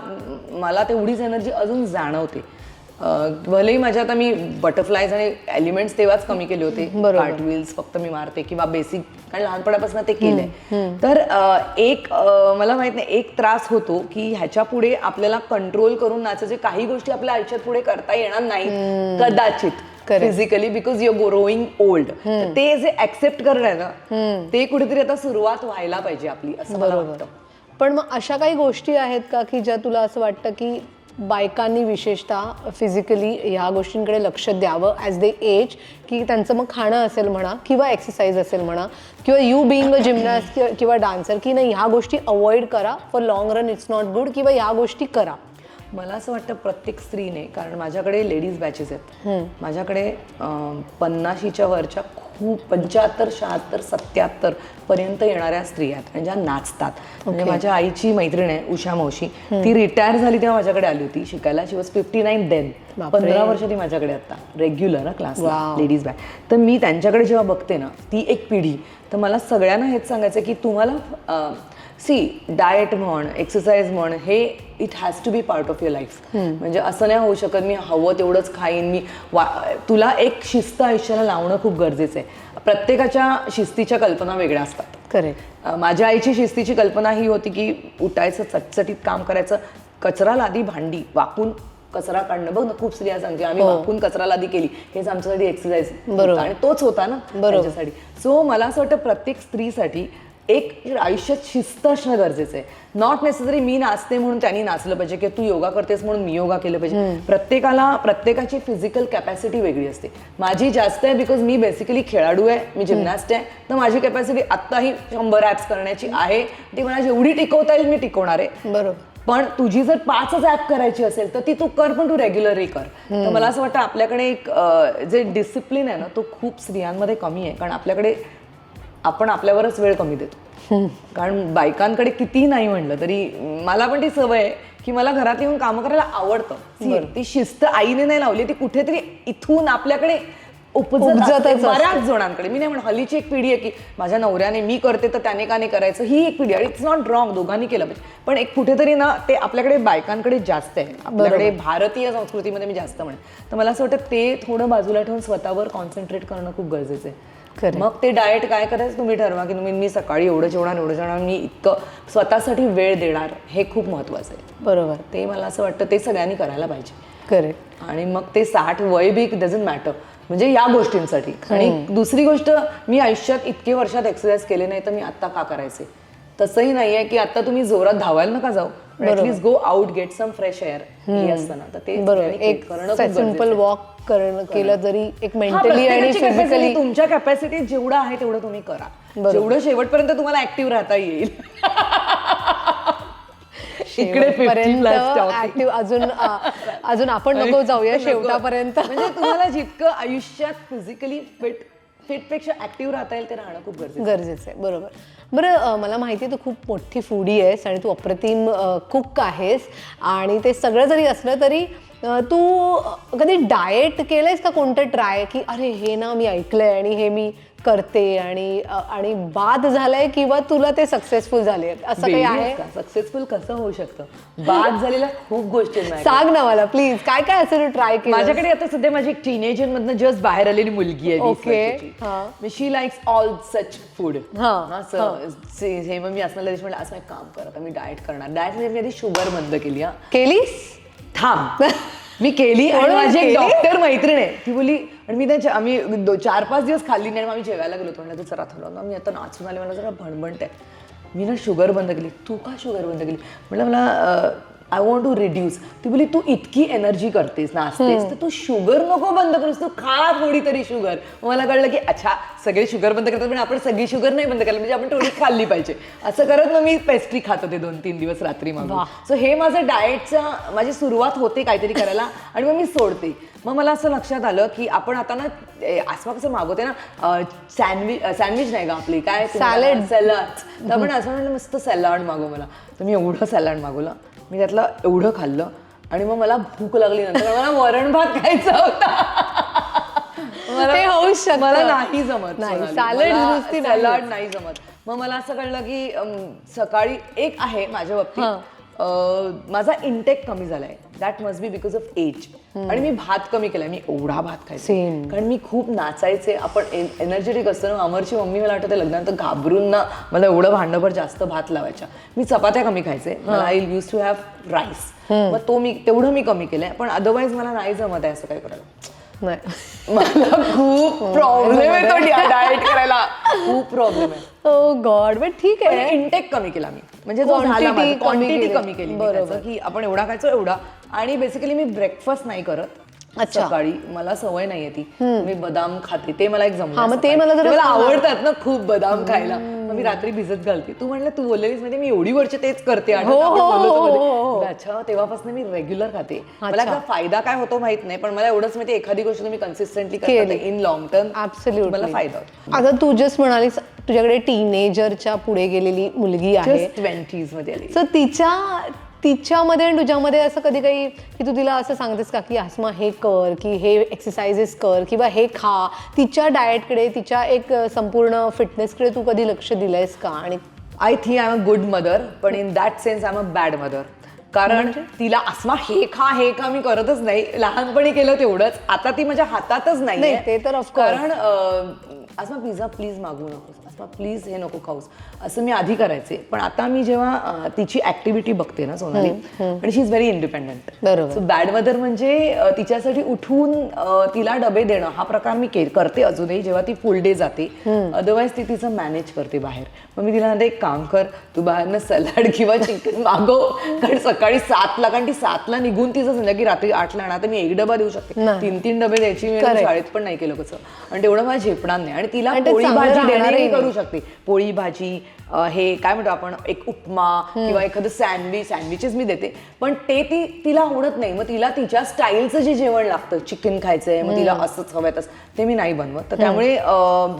मला तेवढीच एनर्जी अजून जाणवते. भलेही माझ्या आता मी बटरफ्लायज आणि एलिमेंट्स तेव्हाच कमी केले होते, कार्टव्हील्स फक्त मी मारते किंवा बेसिक, कारण लहानपणापासून ते केलंय. तर एक मला माहित नाही, एक त्रास होतो की ह्याच्या पुढे आपल्याला कंट्रोल करून नाचायचे काही गोष्टी आपल्या आयुष्यात पुढे करता येणार नाही कदाचित. Physically because your growing old. ते जे ऍक्सेप्ट करणं आहे ना ते कुठेतरी आता सुरुवात व्हायला पाहिजे आपली, असं मला वाटतं. पण मग अशा काही गोष्टी आहेत का की ज्या तुला असं वाटतं की बायकांनी विशेषतः फिजिकली ह्या गोष्टींकडे लक्ष द्यावं ॲज दे एज, की त्यांचं मग खाणं असेल म्हणा किंवा एक्सरसाइज असेल म्हणा किंवा यू बिईंग अ जिमनास्ट किंवा डान्सर, की नाही ह्या गोष्टी अवॉइड करा, for long run it's not good, किंवा ह्या गोष्टी करा? मला असं वाटतं प्रत्येक स्त्रीने, कारण माझ्याकडे लेडीज बॅचेस आहेत, माझ्याकडे 50च्या वरच्या खूप 75, 76, 77 पर्यंत येणाऱ्या स्त्रिया आहेत आणि ज्या नाचतात. म्हणजे माझ्या आईची मैत्रीण आहे उषा मावशी, ती रिटायर झाली तेव्हा माझ्याकडे आली होती शिकायला. शी वॉज 59 देन. 15 वर्ष ती माझ्याकडे आता रेग्युलर क्लासला लेडीज बॅच. तर मी त्यांच्याकडे जेव्हा बघते ना ती एक पिढी, तर मला सगळ्यांना हेच सांगायचं की तुम्हाला डाएट म्हण, एक्सरसाइज म्हण, हे it has to be part of your life. म्हणजे असं नाही होऊ शकत मी हवं तेवढंच खाईन मी. तुला एक शिस्त आयुष्याला लावणं खूप गरजेचं आहे. प्रत्येकाच्या शिस्तीच्या कल्पना वेगळ्या असतात. करेक्ट. माझ्या आईची शिस्तीची कल्पना ही होती की उठायचं, चटचटीत काम करायचं, कचरा लादी भांडी वाकून कचरा काढणं. बघ ना खूप स्त्रिया सांगते आम्ही वाकून कचरा लादी केली, हेच आमच्यासाठी एक्सरसाइज आणि तोच होता ना त्यांच्यासाठी. सो मला असं वाटतं प्रत्येक स्त्रीसाठी एक आयुष्यात शिस्त असणं गरजेचं आहे. नॉट नेसेसरी मी नाचते म्हणून त्यांनी नाचलं पाहिजे किंवा तू योगा करतेस म्हणून मी योगा केलं पाहिजे. प्रत्येकाची फिजिकल कॅपॅसिटी वेगळी असते. माझी जास्त आहे बिकॉज मी बेसिकली खेळाडू आहे, मी जिमनॅस्ट आहे. तर माझी कॅपॅसिटी आत्ताही 100 ॲप्स करण्याची आहे. ती मला जेवढी टिकवता येईल मी टिकवणार आहे. बरोबर. पण तुझी जर 5च ॲप करायची असेल तर ती तू कर, पण तू रेग्युलरली कर. तर मला असं वाटतं आपल्याकडे एक जे डिसिप्लिन आहे ना तो खूप स्त्रियांमध्ये कमी आहे. कारण आपण आपल्यावरच वेळ कमी देतो. कारण बायकांकडे कितीही नाही म्हणलं तरी मला पण ती सवय आहे की मला घरात येऊन कामं करायला आवडतं. ती शिस्त आईने नाही लावली, ती कुठेतरी इथून आपल्याकडे उपजतच बऱ्याच जणांकडे. मी नाही म्हणत हल्लीची एक पिढी आहे की माझ्या नवऱ्याने मी करते तर त्याने का नाही करायचं, ही एक पिढी आहे. इट्स नॉट रॉंग, दोघांनी केलं पाहिजे. पण एक कुठेतरी ना ते आपल्याकडे बायकांकडे जास्त आहे. आपल्याकडे भारतीय संस्कृतीमध्ये मी जास्त म्हणेन. तर मला असं वाटतं ते थोडं बाजूला ठेवून स्वतःवर कॉन्सन्ट्रेट करणं खूप गरजेचं आहे. मग ते डाएट काय करायचं तुम्ही ठरवा की मी सकाळी एवढं जेवणार, मी इतकं स्वतःसाठी वेळ देणार, हे खूप महत्वाचं आहे. बरोबर. ते मला असं वाटतं ते सगळ्यांनी करायला पाहिजे. करेक्ट. आणि मग ते 60 वय बी डझंट मॅटर, म्हणजे या गोष्टींसाठी. आणि दुसरी गोष्ट, मी आयुष्यात इतके वर्षात एक्सरसाइज केले नाही तर मी आत्ता का करायचे. तसंही नाहीये की आता तुम्ही जोरात धावायला नका जाऊ, at least go out, get some fresh air. हे असतं ना, तर ते एक सिंपल वॉक केलं जरी एक मेंटली आणि फिजिकली तुमच्या कॅपॅसिटी जेवढं आहे तेवढं तुम्ही करा, जेवढं शेवटपर्यंत तुम्हाला ऍक्टिव्ह राहता येईल. इकडे ऍक्टिव्ह अजून आपण नको जाऊया शेवटापर्यंत. म्हणजे तुम्हाला जितकं आयुष्यात फिजिकली फिटपेक्षा ऍक्टिव्ह राहता येईल ते राहणं खूप गरजेचं आहे. बरोबर. बरं, मला माहिती आहे तू खूप मोठी फूडी आहेस आणि तू अप्रतिम कुक आहेस, आणि ते सगळं जरी असलं तरी तू कधी डाएट केलंयस का कोणतं ट्राय, की अरे हे ना मी ऐकलंय आणि हे मी करते आणि बाद झालंय, किंवा तुला ते सक्सेसफुल झाले, असं काही आहे? सक्सेसफुल कसं होऊ शकतं? बाद झालेल्या खूप गोष्टी सांग ना मला प्लीज, काय काय असं तू ट्राय केलं? माझ्याकडे आता सध्या माझी एक टीनेजर मधनं जस्ट बाहेर आलेली मुलगी आहे. ओके. शी लाईक्स ऑल सच फूड. हे मग मी असं म्हणलं असं एक काम कर, आता मी डाएट करणार. डाएट म्हणजे मी आधी शुगर बंद केली. केलीस? थांब, मी केली. आणि माझी एक डॉक्टर मैत्रीण आहे, ती बोली, आणि मी त्यांच्या आम्ही 4-5 दिवस खाल्ली नाही. आम्ही जेवायला गेलो होतो, म्हणलं जरा थोडं मी आता नाचून आले, मला जरा भणभणत आहे, मी ना शुगर बंद केली. तू का शुगर बंद केली? म्हटलं मला आय वॉन्ट टू रिड्यूस. ती बोली तू इतकी एनर्जी करतेस, नाचतेस, तर तू शुगर नको बंद करूस, तू खा थोडी तरी शुगर. मला कळलं की अच्छा, सगळे शुगर बंद करतात पण आपण सगळी शुगर नाही बंद करायला, म्हणजे आपण थोडी खाल्ली पाहिजे. असं करत मग मी पेस्ट्री खात होते 2-3 दिवस रात्री मागून. सो हे माझं डाएटचं माझी सुरुवात होते काहीतरी करायला, आणि मग मी सोडते. मग मला असं लक्षात आलं की आपण आता ना आसमा कसं मागवते ना, सँडविच नाही का आपली, काय सॅलड, तर आपण असं म्हणलं मस्त सॅलड मागव मला. तर मी एवढं सॅलड मागवलं, मी त्यातलं एवढं खाल्लं, आणि मग मला भूक लागली. नंतर मला वरण भात खायचा होता. मला नाही जमत सॅलड, नाही जमत. मग मला असं कळलं की सकाळी एक आहे माझ्या बाबतीत, माझा इंटेक कमी झालाय. That must be because of age. आणि मी भात कमी केलाय. मी एवढा भात खायचे कारण मी खूप नाचायचे. आपण एनर्जेटिक असतो ना. अमरची मम्मी मला आठवते लग्नानंतर घाबरून ना मला एवढं भांडभर जास्त भात लावायच्या. मी चपात्या कमी खायचे. I use to have rice. मग तेवढं मी कमी केलंय, पण अदरवाईज मला नाही जमत आहे असं काय करायला. नाही मला खूप प्रॉब्लेम आहे तो डाएट करायला, खूप प्रॉब्लेम आहे. ओ गॉड, बट ठीक आहे. इंटेक कमी केला मी, म्हणजे जो झाला Quantity कमी क्वांटिटी केली. कमी केली मी त्याचं, की आपण एवढा खायचो एवढा. आणि बेसिकली मी ब्रेकफास्ट नाही करत अच्छा. सकाळी, मला सवय नाहीये ती. मी बदाम खाते, ते मला एक जमलं. हा, मग ते सकाळी. मला जरा मला सांगा. आवडतात ना खूप बदाम खायला, मग मी रात्री भिजत घालते. तू म्हणलं, तू बोललेलीस म्हणजे मी एवढी वर्ष तेच करते. हो, हो. अच्छा, तेव्हापासून मी रेग्युलर खाते. मला त्याचा फायदा काय होतो माहित नाही, पण मला एवढंच माहिती, एखादी गोष्ट तुम्ही कन्सिस्टंटली करता इन लॉंग टर्म Absolutely. मला फायदा होतो. आता तू जस्ट म्हणालीस तुझ्याकडे टीनेजरच्या पुढे गेलेली मुलगी आहे, 20s मध्ये आली. सो तिच्यामध्ये आणि तुझ्यामध्ये असं कधी काही की तू तिला असं सांगतेस का की आसमा हे कर, की हे एक्सरसाइजेस कर, किंवा हे खा, तिच्या डाएटकडे, तिच्या एक संपूर्ण फिटनेसकडे तू कधी लक्ष दिलंयस का? आणि I think I am a good mother, पण in that sense I am a bad mother. कारण तिला आसमा हे खा मी करतच नाही. लहानपणी केलं तेवढंच, आता ती माझ्या हातातच नाही, ते तर of course. कारण आसमा पिझ्झा प्लीज मागू नकोस, आसमा प्लीज हे नको खाऊस, असं मी आधी करायचे. पण आता मी जेव्हा तिची ऍक्टिव्हिटी बघते ना सोनाली, आणि शी इज व्हेरी इंडिपेंडंट. बरोबर. सो बॅड मदर म्हणजे तिच्यासाठी उठून तिला डबे देणं हा प्रकार मी करते अजूनही, जेव्हा ती फुल डे जाते. अदरवाईज ती तिचं मॅनेज करते बाहेर. मग मी तिला म्हणते, एक काम कर, तू बाहेरनं सलाड किंवा चिकन मागव, कारण सकाळी 7ला, कारण ती 7ला निघून तिचं संध्याकाळी रात्री 8ला येणार, तर मी एक डबा देऊ शकते. 3 डबे द्यायची मी शाळेत पण नाही केलं कसं, आणि तेवढं मला झेपणार नाही. आणि तिला आणि ते पोळी चांगलं भाजी राहणारही देणंही नाही. करू शकते. पोळी भाजी, हे काय म्हणतो आपण, एक उपमा किंवा एखादं सँडविचेस मी देते. पण ते तिला आवडत नाही. मग तिला तिच्या स्टाईलचं जे जेवण लागतं, चिकन खायचंय, मग तिला असंच हवंय तसं, ते मी नाही बनवत. तर त्यामुळे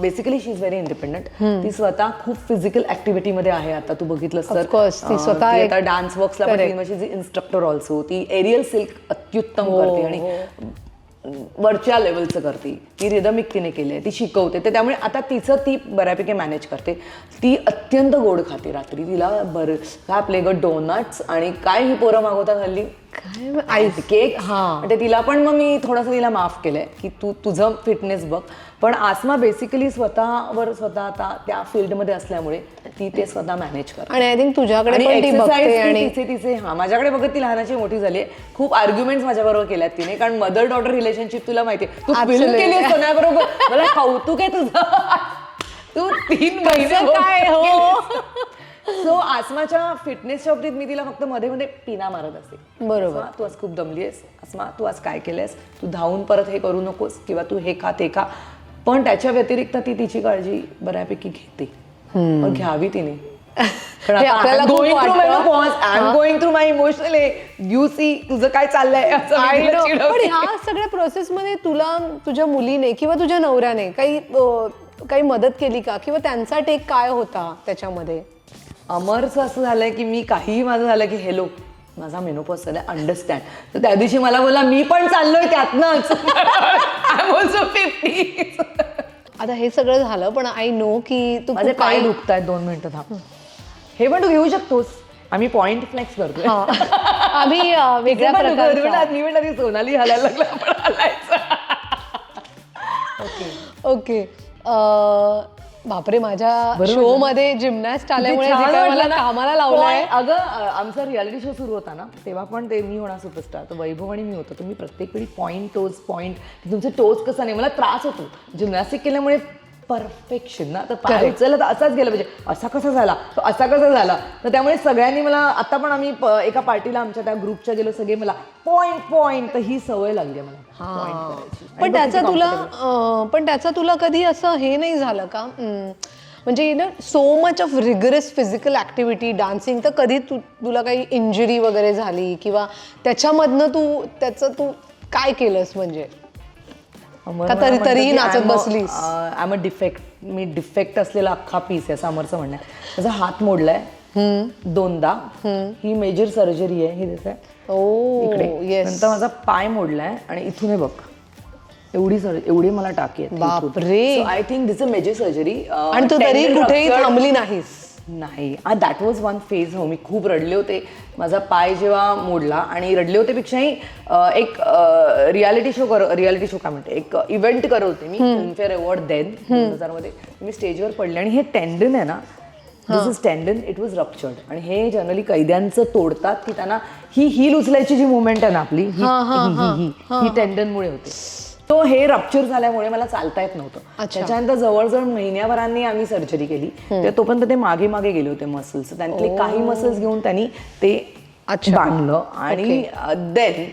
basically she is very independent. ती स्वतः खूप फिजिकल ऍक्टिव्हिटीमध्ये आहे. आता तू बघितलंस तर Of course, ती स्वतः ती एक- आता डान्स वर्क्सला पण इन्स्ट्रक्टर ऑल्सो. ती एरियल सिल्क अत्युत्तम करते आणि वरच्या लेवलचं करते. ती रिदमिक तिने केली, ती शिकवते. तर त्यामुळे आता तिचं ती बऱ्यापैकी मॅनेज करते. ती अत्यंत गोड खाते. रात्री तिला काय आपले डोनट्स आणि काय ही पोरं मागवतात हल्ली, आईस केक. ते तिला पण मग मी थोडंसं तिला माफ केलंय, की तू तुझं फिटनेस बघ. पण आसमा बेसिकली स्वतः आता त्या फील्डमध्ये असल्यामुळे ती ते स्वतः मॅनेज करते. आणि आय थिंक तुझ्याकडे आणि पण ती बघते. exercise आणि तिचे माझ्याकडे बघत ती लहानाची मोठी झाली आहे. खूप आर्ग्युमेंट्स माझ्याबरोबर केल्यात तिने, कारण मदर डॉटर रिलेशनशिप तुला माहितीये, तू फिल्म केली आहे सोन्याबरोबर. मला कौतुक आहे तुझं. तू 3 महिने काय हो. सो आसमाच्या फिटनेसच्या बाबतीत मी तिला फक्त मध्ये मध्ये पिना मारत असते. बरोबर. आसमा, तू आज खूप दमली आहेस. आसमा, तू आज काय केलंयस, तू धावून परत हे करू नकोस, किंवा तू हे खा ते खा. पण त्याच्या व्यतिरिक्त ती तिची काळजी बऱ्यापैकी घेते. पण घ्यावी तिने. हे आपल्याला खूप वाटतं. I am going through my emotional, you see तुझं काय चाललंय असं मी तिला पण चिडवते. ह्या सगळ्या प्रोसेसमध्ये तुला तुझ्या मुलीने किंवा तुझ्या नवऱ्याने काही मदत केली का, किंवा त्यांचा टेक काय होता त्याच्यामध्ये? अमरचं असं झालंय की मी काहीही माझं झालं की हेलो माझा मेनोपॉज झालाय, अंडरस्टँड. तर त्या दिवशी मला बोला, मी पण चाललोय त्यातनंच. I am also 50. आता हे सगळं झालं, पण आय नो की तू माझे खूप पाय काही- दुखतायत, 2 मिनिटं थांब. हे पण तू घेऊ शकतोस, आम्ही पॉइंट फ्लेक्स करतोय. आम्ही वेगळ्या प्रकारचा. मी म्हटलं सोनाली हलायला लागला, आपण हलायचं. ओके. बापरे, माझ्या शो मध्ये जिमनॅस्ट आल्यामुळे जे छान काय मला वाटलं ना. कामाला लावलंय. अगं आमचा रियालिटी शो सुरू होता ना, तेव्हा पण ते मी होणार सुपरस्टार, तर वैभव आणि मी होतो. तुम्ही प्रत्येक वेळी पॉईंट तुमचे टोज कसा नाही, मला त्रास होतो जिमनॅस्टिक केल्यामुळे. परफेक्शन ना, तर पाय उचलला तर असाच गेला पाहिजे, असा कसा झाला, तो असा कसा झाला. तर त्यामुळे सगळ्यांनी मला, आता पण आम्ही एका पार्टीला आमच्या त्या ग्रुपच्या गेलो, सगळे मला पॉईंट, तर ही सवय लागली मला point करायची. आणि पण बघ किती त्याचा तुला कधी असं हे नाही झालं का, म्हणजे so much of rigorous physical activity, dancing, तर कधी तुला काही इंजुरी वगैरे झाली, किंवा त्याच्यामधनं तू काय केलंस, म्हणजे का तरीही नाचत बसलीस? आय एम अ डिफेक्ट, मी डिफेक्ट असलेला अख्खा पीस आहे, असं अमरचं म्हणणं आहे. त्याचा हात मोडलाय 2दा, ही मेजर सर्जरी आहे, ही दिसते इकडे. नंतर माझा पाय मोडलाय, आणि इथून हे बघ एवढी मला टाकी आहे. बापरे. I think this a major surgery. आणि तू तरी कुठेही थांबली नाहीस? नाही, दॅट वॉज वन फेज. हो, मी खूप रडले होते माझा पाय जेव्हा मोडला, आणि रडले होते पेक्षाही एक रियालिटी शो काय म्हणते, एक इव्हेंट करत होते मी, फिल्मफेअर अवॉर्ड 2000 मध्ये. मी स्टेजवर पडले, आणि हे टेंडन आहे ना, दिस इज टेंडन, इट वॉज रप्चर्ड. आणि हे जनरली कैद्यांचं तोडतात, की त्यांना ही हील उचलायची जी मुवमेंट आहे ना आपली, ही टेंडनमुळे होते. तो हे रप्चर झाल्यामुळे मला चालता येत नव्हतं. अच्छा. त्याच्यानंतर जवळजवळ महिन्याभरांनी आम्ही सर्जरी केली. तर तोपर्यंत ते मागे मागे गेले होते मसल्स. त्यातले काही मसल्स घेऊन त्यांनी ते बांधलं आणि देन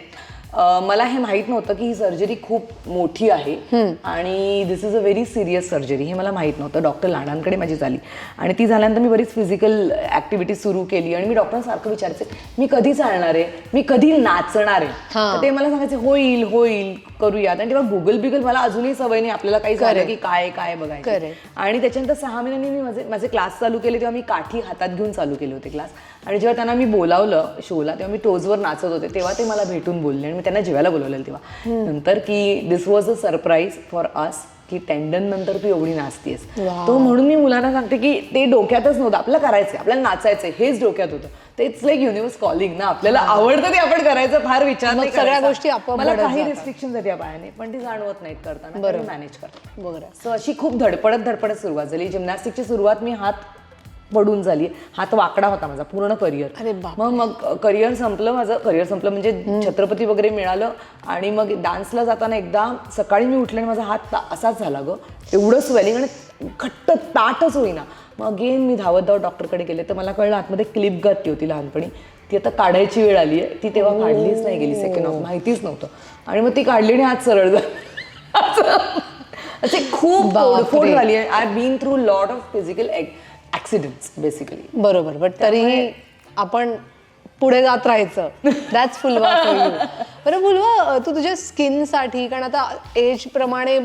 मला हे माहित नव्हतं की ही सर्जरी खूप मोठी आहे आणि this is a very serious surgery. हे मला माहित नव्हतं. डॉक्टर लाडांकडे माझी झाली आणि ती झाल्यानंतर मी बरीच फिजिकल ऍक्टिव्हिटी सुरू केली आणि मी डॉक्टरांसारखं विचारायचे मी कधी चालणार आहे, मी कधी नाचणार आहे. तर ते मला सांगायचे होईल होईल करूयात. आणि तेव्हा गुगल मला अजूनही सवय नाही आपल्याला काही झालं की काय काय बघायचं. आणि त्याच्यानंतर 6 महिन्यांनी मी माझे क्लास चालू केले तेव्हा मी काठी हातात घेऊन चालू केले होते क्लास. आणि जेव्हा त्यांना मी बोलावलं शोला तेव्हा मी टोजवर नाचत होते तेव्हा ते मला भेटून बोलले आणि मी त्यांना जेवायला बोलवलेलं तेव्हा नंतर की this was a surprise for us की टेंडन नंतर तू एवढी नाचतेस. तो म्हणून मी मुलांना सांगते की ते डोक्यातच नव्हतं. आपल्याला करायचंय, आपल्याला नाचायचंय हेच डोक्यात होतं. तर इट्स लाईक युनिव्हर्स कॉलिंग ना. आपल्याला आवडतं ते आपण करायचं, फार विचार नाही सगळ्या गोष्टी आपोआप मला काही रिस्ट्रिक्शन आहेत या पायाने पण ती जाणवत नाहीत करताना मॅनेज करतात. बरोबर. सो अशी खूप धडपडत सुरुवात झाली. जिम्नॅस्टिकची सुरुवात मी हात पडून झाली. हात वाकडा होता माझा पूर्ण करिअर. मग करिअर संपलं म्हणजे छत्रपती वगैरे मिळालं आणि मग डान्सला जाताना एकदा सकाळी मी उठले आणि माझा हात असाच झाला ग, एवढं स्वेलिंग आणि घट्ट ताटच होईना. मग अगेन मी धावत डॉक्टरकडे गेले तर मला कळलं आतमध्ये क्लिप घातली होती लहानपणी, ती आता काढायची वेळ आली आहे. ती तेव्हा काढलीच नाही गेली. सेकंड ऑफ माहितीच नव्हतं आणि मग ती काढली आणि हात सरळ झाला. असे खूप तोडफोड झाली आहे. I been through lot of physical accidents basically. बरोबर. बट तरीही आपण पुढे जात राहायचं. दॅट्स फुलवा फॉर यू. बरं फुलवा, तू तुझ्या स्किनसाठी, कारण आता एज प्रमाणे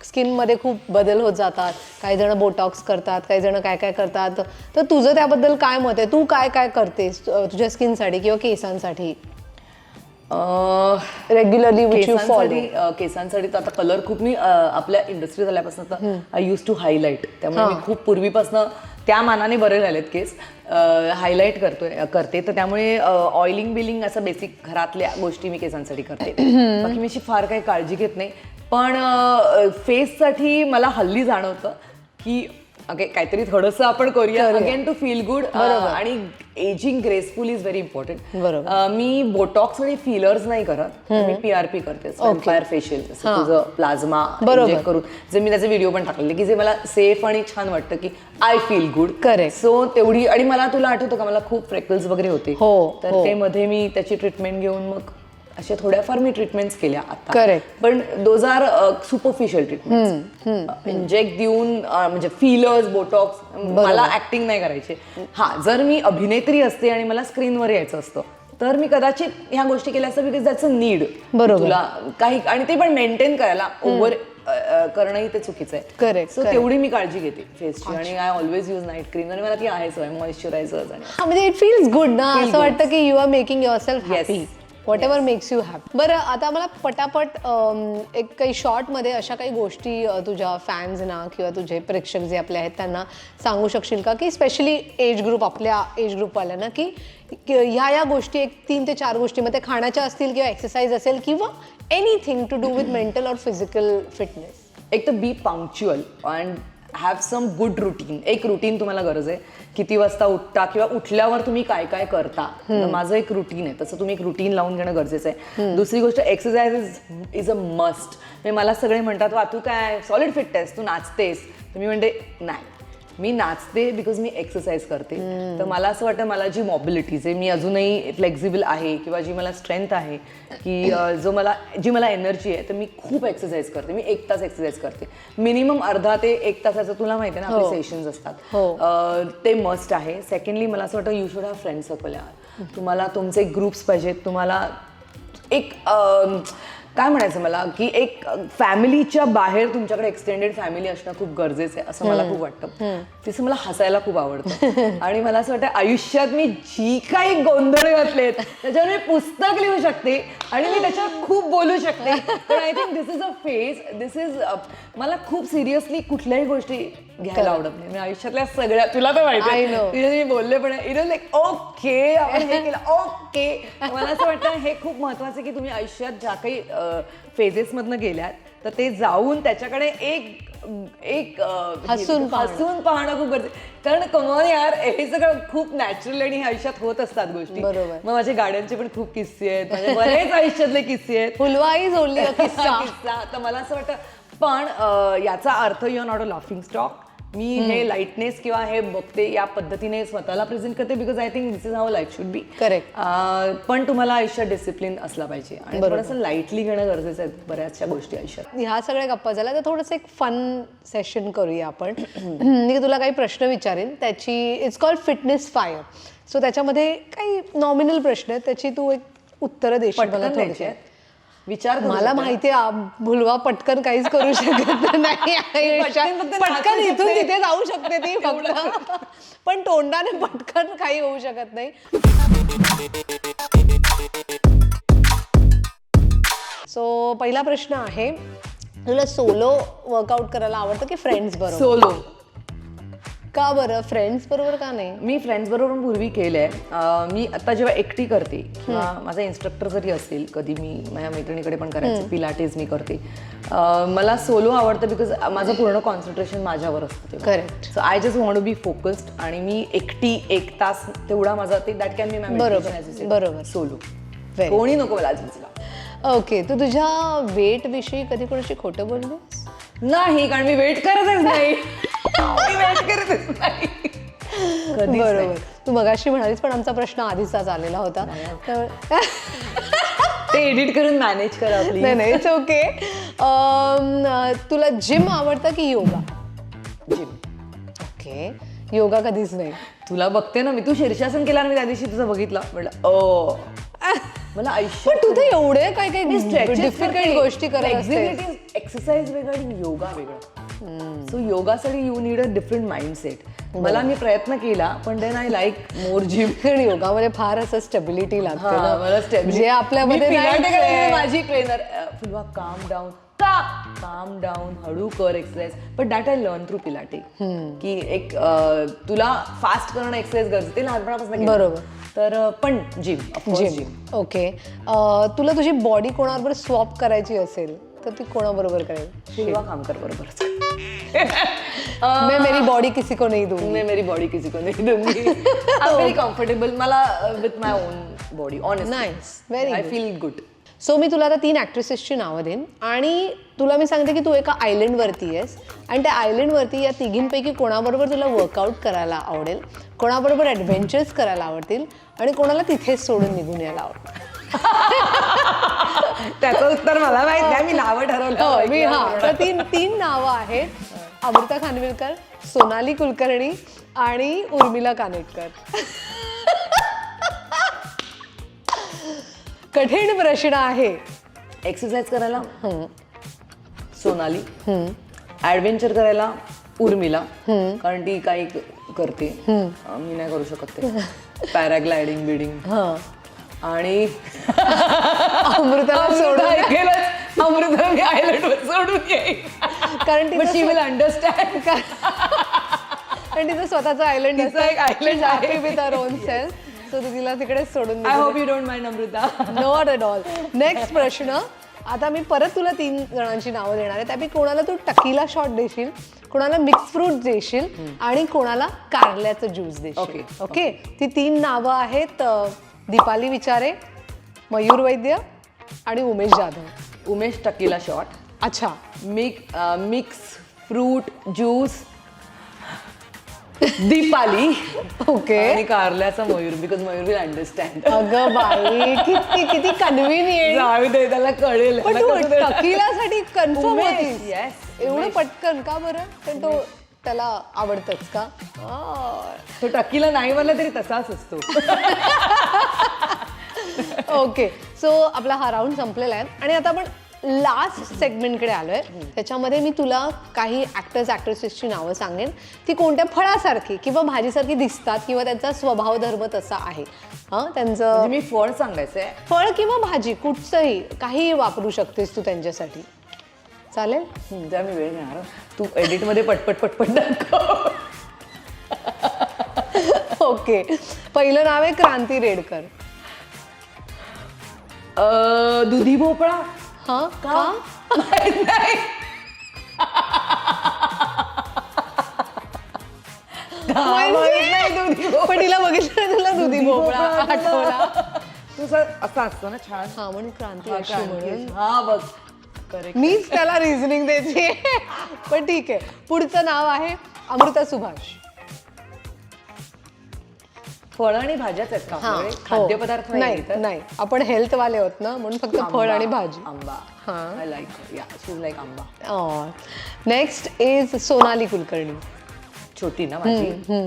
स्किनमध्ये खूप बदल होत जातात. काही जण बोटॉक्स करतात, काही जण काय काय करतात. तर तुझं त्याबद्दल काय मत आहे? तू काय काय करतेस तुझ्या स्किनसाठी किंवा केसांसाठी रेग्युलरली विच यू फॉलो? केसांसाठी तर आता कलर खूप मी आपल्या इंडस्ट्री झाल्यापासून तर आय यूज टू हायलाईट. त्यामुळे मी खूप पूर्वीपासून त्या मानाने बरे झालेत केस. हायलाईट करते तर त्यामुळे ऑइलिंग बिलिंग असं बेसिक घरातल्या गोष्टी मी केसांसाठी करते. बाकी मी अशी फार काही काळजी घेत नाही. पण फेससाठी मला हल्ली जाणवतं की ओके काहीतरी थोडंसं आपण करूया अगेन टू फील गुड. आणि ageing graceful is very important. Me Botox आणि फिलर्स नाही करत. मी PRP करते, स्पॅम्पायर फेशियल, तुझं प्लाझ्मा इंजेक्ट करून. जे मी त्याचे व्हिडिओ पण टाकलेले की जे मला सेफ आणि छान वाटतं की I feel good. Correct. So तेवढी. आणि मला तुला आठवतं का मला खूप फ्रेकल्स वगैरे होते तर ते मध्ये मी त्याची ट्रीटमेंट घेऊन मग अशा थोड्याफार मी ट्रीटमेंट्स केल्या आता. करेक्ट. पण those are superficial treatment. Inject देऊन म्हणजे फिलर्स बोटॉक्स मला ऍक्टिंग नाही करायची. हा जर मी अभिनेत्री असते आणि मला स्क्रीनवर यायचं असतं तर मी कदाचित ह्या गोष्टी केल्या असतं बिकॉज दॅट्स अ नीड. तुला काही आणि ते पण मेंटेन करायला ओव्हर करणंही ते चुकीचं आहे. करेक्ट. सो तेवढी मी काळजी घेते फेसची. आणि I always use night cream आणि मला ती आहे सवय मॉइश्चरायझर. म्हणजे इट फील्स गुड ना. असं वाटतं की you are making your self happy. Whatever makes you happy. बरं आता मला पटापट एक काही शॉर्टमध्ये अशा काही गोष्टी तुझ्या फॅन्सना किंवा तुझे प्रेक्षक जे आपले आहेत त्यांना सांगू शकशील का की स्पेशली एज ग्रुप आपल्या एज ग्रुपवाल्यांना की ह्या गोष्टी एक 3 ते 4 गोष्टी मग ते खाण्याच्या असतील किंवा एक्सरसाइज असेल किंवा anything to do with mental और फिजिकल फिटनेस? एक तर be punctual and have some good routine. एक रुटीन तुम्हाला गरज आहे. किती वाजता उठता किंवा उठल्यावर तुम्ही काय काय करता. माझं एक रुटीन आहे तसं तुम्ही एक रुटीन लावून घेणं गरजेचं आहे. दुसरी गोष्ट एक्सरसाइज इज अ मस्ट. म्हणजे मला सगळे म्हणतात वा तू काय सॉलिड फिट आहेस, तू नाचतेस. तर मी म्हणते नाही, मी नाचते बिकॉज मी एक्सरसाइज करते. तर मला असं वाटतं मला जी मॉबिलिटी जे मी अजूनही फ्लेक्झिबल आहे किंवा जी मला स्ट्रेंथ आहे की जी मला एनर्जी आहे तर मी खूप एक्सरसाइज करते. मी 1 तास एक्सरसाइज करते मिनिमम. अर्धा ते 1 तासाचं तुला माहिती आहे ना आपले सेशन्स असतात ते मस्ट आहे. सेकंडली मला असं वाटतं you should have friend circle. यार तुम्हाला तुमचे ग्रुप्स पाहिजेत. तुम्हाला एक काय म्हणायचं मला की एक फॅमिलीच्या बाहेर तुमच्याकडे एक्सटेंडेड फॅमिली असणं खूप गरजेचं आहे असं मला खूप वाटतं. तसं मला हसायला खूप आवडतं आणि मला असं वाटतं आयुष्यात मी जी काही गोंधळ घातलेत त्याच्यावर मी पुस्तक लिहू शकते आणि मी त्याच्यावर खूप बोलू शकते. पण I think this is a phase. मला खूप सिरियसली कुठल्याही गोष्टी घ्यायला आवडत नाही. मी आयुष्यातल्या सगळ्या तुला तर माहिती मी बोलले पण लाईक ओके आपण हे केलं ओके. मला असं वाटतं हे खूप महत्वाचं आहे की तुम्ही आयुष्यात ज्या काही फेजेसमधनं गेल्यात तर ते जाऊन त्याच्याकडे एक एक हसून पाहणं खूप गरजेचं, कारण कमॉन यार, हे सगळं खूप नॅचरल आणि ह्या आयुष्यात होत असतात गोष्टी. बरोबर. मग माझ्या गाड्यांचे पण खूप किस्से आहेत, माझ्या बरेच आयुष्यातले किस्से आहेत. फुलवाई जोडली किस्सा. किस्सा. तर मला असं वाटतं, पण याचा अर्थ you are not a laughing stock. मी हे लाईटनेस किंवा हे बघते या पद्धतीने स्वतःला प्रेझेंट करते, because I think this is how life should be. Correct. पण तुम्हाला आयुष्यात डिसिप्लिन असला पाहिजे आणि थोडंसं लाईटली घेणं गरजेचं आहे बऱ्याचशा गोष्टी आयुष्यात. ह्या सगळ्या गप्पा झाल्या तर थोडंसं एक फन सेशन करूया आपण. मी तुला काही प्रश्न विचारेन, त्याची it's called fitness fire. So त्याच्यामध्ये काही नॉमिनल प्रश्न आहेत, त्याची तू एक उत्तरं देशील मला पटकन द्यायचे थोडक्यात. आहेत. विचार करू मला शकते. माहिती आहे भुलवा पटकन काहीच करू शकत नाही पटकन इथून तिथे जाऊ शकते ती फक्त, पण तोंडाने पटकन काही होऊ शकत नाही. सो पहिला प्रश्न आहे, तुला सोलो वर्कआउट करायला आवडतं की फ्रेंड्स बरोबर? सोलो. का बरं? फ्रेंड्स बरोबर का नाही? मी फ्रेंड्स बरोबर पण पूर्वी केलंय. मी आता जेव्हा एकटी करते किंवा माझा इन्स्ट्रक्टर जरी असेल, कधी मी माझ्या मैत्रिणीकडे पण करायचे, पिलाटेस मी करते, मला सोलो आवडतं बिकॉज माझं पूर्ण कॉन्सन्ट्रेशन माझ्यावर असतं. Correct. So I just want to be focused, आणि मी एकटी 1 तास तेवढा माझा ते दॅट कॅन बी माय बरोबर. सोलो. Very. कोणी नको मला आजूबाजूला. ओके, तू तुझ्या वेट विषयी कधी कोणाशी खोटं बोललीस? नाही, कारण मी वेट करतच नाही. मी वेट करतच नाही. कधीच बरोबर. नाही. तू मगाशी म्हणालीस, पण आमचा प्रश्न आधीचाच आलेला होता. ते एडिट करून मॅनेज करा प्लीज. नाही इट्स ओके. तुला जिम आवडतं की योगा? जिम. ओके. योगा कधीच नाही. तुला बघते ना मी, तू शीर्षासन केला ना, मी त्या दिवशी तुझं बघितलं, म्हटलं ओ मला आयुष्य. पण तू तर एवढे काय काय डिफिकल्ट गोष्टी करत असतेस. एक्सरसाइज वेगळं आणि योगा वेगळं. सो योगासाठी you need a different mindset. मला मी प्रयत्न केला, पण then I like more gym. कारण योगामध्ये फार असं स्टेबिलिटी लागते ना. मला stability. जे आपल्यामध्ये मी पिलाटे नाही. करायला माझी ट्रेनर फुलवा काम डाऊन, काम डाऊन, हळू कर exercise. But that I learn through पिलाटे, की एक तुला फास्ट करणं एक्सरसाइज गरजेचं, ते लहानपणापासून केलं. बरोबर. तर पण जिम. ओके. तुला तुझी बॉडी कोणाबरोबर स्वॉप करायची असेल तर ती कोणाबरोबर करेल? फुलवा कामकर बरोबर. मैं मेरी बॉडी किसी को नहीं दूंगी. मैं मेरी बॉडी किसी को नहीं दूंगी. आई एम व्हेरी कम्फर्टेबल मला with my own body. Honestly nice. Very I feel good. So मी तुला आता 3 ॲक्ट्रेसेसची नावं देईन आणि तुला मी सांगते की तू एका आयलंडवरती आहेस आणि त्या आयलंडवरती या तिघींपैकी कोणाबरोबर तुला वर्कआउट करायला आवडेल, कोणाबरोबर ॲडव्हेंचर्स करायला आवडतील आणि कोणाला तिथेच सोडून निघून यायला आवडेल. त्याचं उत्तर मला माहित नाही, मी नावं ठरवलं. मी तर तीन नावं आहेत, अमृता खानविलकर, सोनाली कुलकर्णी आणि उर्मिला कानेटकर. कठीण प्रश्न आहे. एक्सरसाइज करायला सोनाली, ऍडव्हेंचर करायला उर्मिला, कारण ती काही करते, मी नाही करू शकत ते. Paragliding bidding. आणि अमृताला सोडून अमृता मी आयलंडवर सोडून येईल, कारण शी विल अंडरस्टँड. कारण तिचं स्वतःचं आयलंड तिचं एक island आहे. With her own self. So तू तिला तिकडेच सोडून I hope you don't mind Amruta. Not at all. Next प्रश्न. आता मी परत तुला 3 जणांची नावं देणार आहे, त्यापैकी कोणाला तू टकीला शॉट देशील, कोणाला मिक्स फ्रूट देशील आणि कोणाला कारल्याचं ज्यूस देशील. ओके. ती 3 नावं आहेत, दीपाली विचारे, मयूर वैद्य आणि उमेश जाधव. Umesh tequila shot. अच्छा. Mix fruit juice Deepali. Okay. आणि कारल्याचा Mayur, because Mayur will understand. अगं बाई, किती कन्व्हिनियंट. जाऊ दे, त्याला कळेल. पण तू टकीलासाठी कन्फर्म उमेश, होतीस? yes, एवढं पटकन का बरं? पण तो त्याला आवडतच का? तो टकीला नाही म्हणला तरी तसाच असतो. ओके. सो आपला हा राऊंड संपलेला आहे आणि आता आपण लास्ट सेगमेंटकडे आलोय. त्याच्यामध्ये मी तुला काही ऍक्टर्स ऍक्ट्रेसेसची नावं सांगेन. ती कोणत्या फळासारखी किंवा भाजीसारखी दिसतात किंवा त्यांचा स्वभाव धर्म तसा आहे. त्यांचं मी फळ सांगायचंय. फळ किंवा भाजी कुठचंही काही वापरू शकतेस तू त्यांच्यासाठी. चालेल? त्या मी वेळ घेणार. तू एडिट मध्ये पटपट दाखव. ओके. पहिलं नाव आहे क्रांती रेडकर. दुधी भोपळा. हा का? माहित नाही. पण तिला बघितलं तुला दुधी भोपळा आठवला. तुझं असं असतं ना छान. हा म्हणून क्रांती अशी म्हणून हा बघ करेक्ट. मीच त्याला रिझनिंग देते. पण ठीक आहे, पुढचं नाव आहे अमृता सुभाष. फळं आणि भाज्याच आहेत का हा, आपल्याकडे? हो. खाद्यपदार्थ नाही तर? नाही, आपण हेल्थ वाले आहोत ना, म्हणून फक्त फळ आणि भाजी. आंबा. हा. आय लाईक या शी इज लाईक आंबा. Next is Sonali Kulkarni. छोटी ना माझी.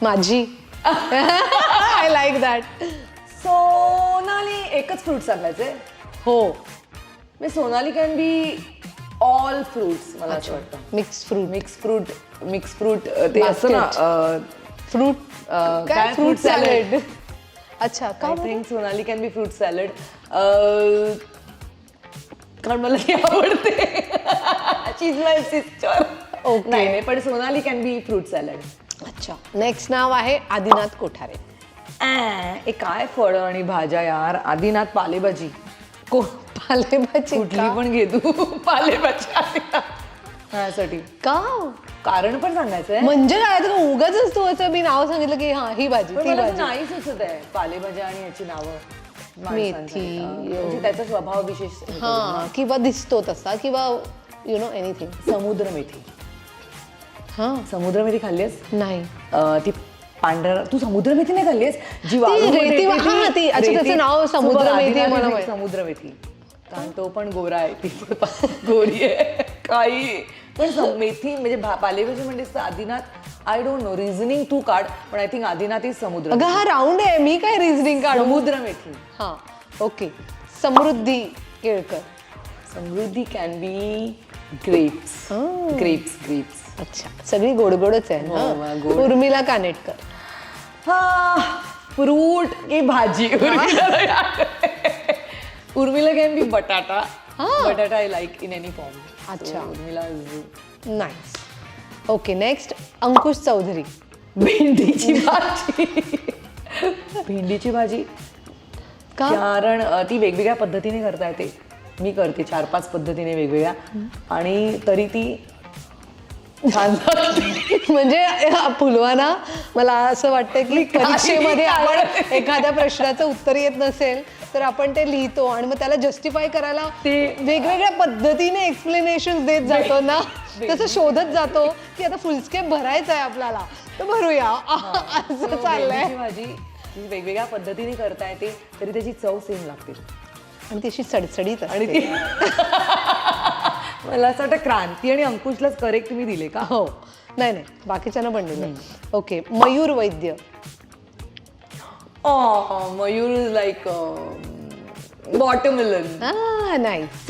माझी. I like that. सोनाली एकच फ्रूट सांगायचे. हो, मी Sonali can be all fruits मला असं वाटतं. Mix fruit. मिक्स फ्रूट ते असं ना फ्रूट काय? Fruit salad. अच्छा, का I think Sonali can B fruit salad. कारण मला ती आवडते. शी इज माय सिस्टर. Okay. नाही पण Sonali can B fruit salad. अच्छा, नेक्स्ट नाव आहे आदिनाथ कोठारे. ए काय फळं आणि भाज्या यार. आदिनाथ पालेभाजी. पालेभाजी कुठली पण घे तू. पालेभाजी साठी का? कारण पण सांगायचंय. म्हणजे काय, तर उगाच तू असं मी नाव सांगितलं की हा ही भाजी पण ती मला भाजी. नाही सुचत आहे पालेभाज्या आणि याची नावं माणसांची. मेथी, म्हणजे त्याचा स्वभाव विशेष. हा, किंवा दिसतो तसा, किंवा यु नो एनिथिंग. समुद्र मेथी. हा, समुद्र मेथी खाल्लीस? नाही. ती पांढरा. तू समुद्र मेथी नाही खाल्लीस? जी रेती हा, ती अच्छा, त्याचं नाव समुद्र मेथी आहे मला माहिती. समुद्र मेथी. कारण तो पण गोरा आहे, ती पण गोरी आहे. काही पण मेथी म्हणजे पालेभाजी म्हणतेस तर Adinath. I don't know, reasoning तू काढ, पण आय थिंक आदिनाथ इज समुद्र. अगं हा राऊंड आहे, मी काय रिझनिंग काढू. समुद्र मेथी. हा, okay. Samruddhi Kelkar. Samruddhi can be grapes. Grapes. अच्छा, सगळी गोडगोडच आहे हो, ना. गोड. उर्मिला कानेटकर. हा, फ्रूट की भाजी. उर्मिला कॅन बी बटाटा. बटाटा I like in any form. अच्छा. Urmila nice. Okay, next Ankush Chaudhari. भेंडीची भाजी. भेंडीची भाजी का? कारण ती वेगवेगळ्या पद्धतीने करता येते. मी करते 4-5 पद्धतीने वेगवेगळ्या, आणि तरी ती छान लागते. म्हणजे फुलवा ना, मला असं वाटतं की परीक्षेमध्ये आपण एखाद्या प्रश्नाचं उत्तर येत नसेल तर आपण ते लिहितो आणि मग त्याला जस्टिफाय करायला ते वेगवेगळ्या पद्धतीने एक्सप्लेनेशन देत जातो ना, तसं शोधत जातो की आता फुलस्केप भरायचा आहे आपल्याला, तर भरूया. असं चाललंय. भेंडीची भाजी ती वेगवेगळ्या पद्धतीने करता येते, तरी त्याची चव सेम लागते आणि ती अशी सडसडीत आणि असते. ती मला असं वाटतं क्रांती आणि अंकुशलाच करेक्ट मी दिले का? हो, नाही नाही, बाकीच्यांना पण दिलं. Okay, Mayur Vaidya. Mayur is like watermelon. Nice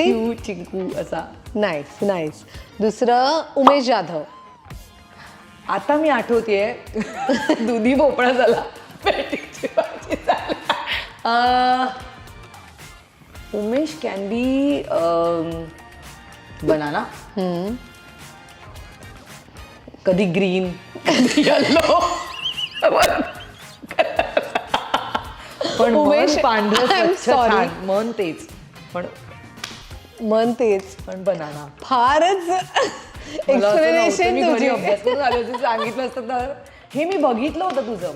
चिंकू असा. Nice nice. दुसरं उमेश जाधव. आता मी आठवतेय. दुधी भोपळा झाला, भेंडीची भाजी झाला. Umesh can be banana. कधी ग्रीन, कधी येलो. पण उमेश, उमेश पांढरं I'm स्वच्छ sorry. छान. मन तेच, पण मन तेच. पण बनाना. फारच मला असं नव्हतं, एक्सप्लेनेशन मी घरी तुझी. अभ्यास करून आले होते, सांगितलं असतं तर. हे मी बघितलं होतं तुझं.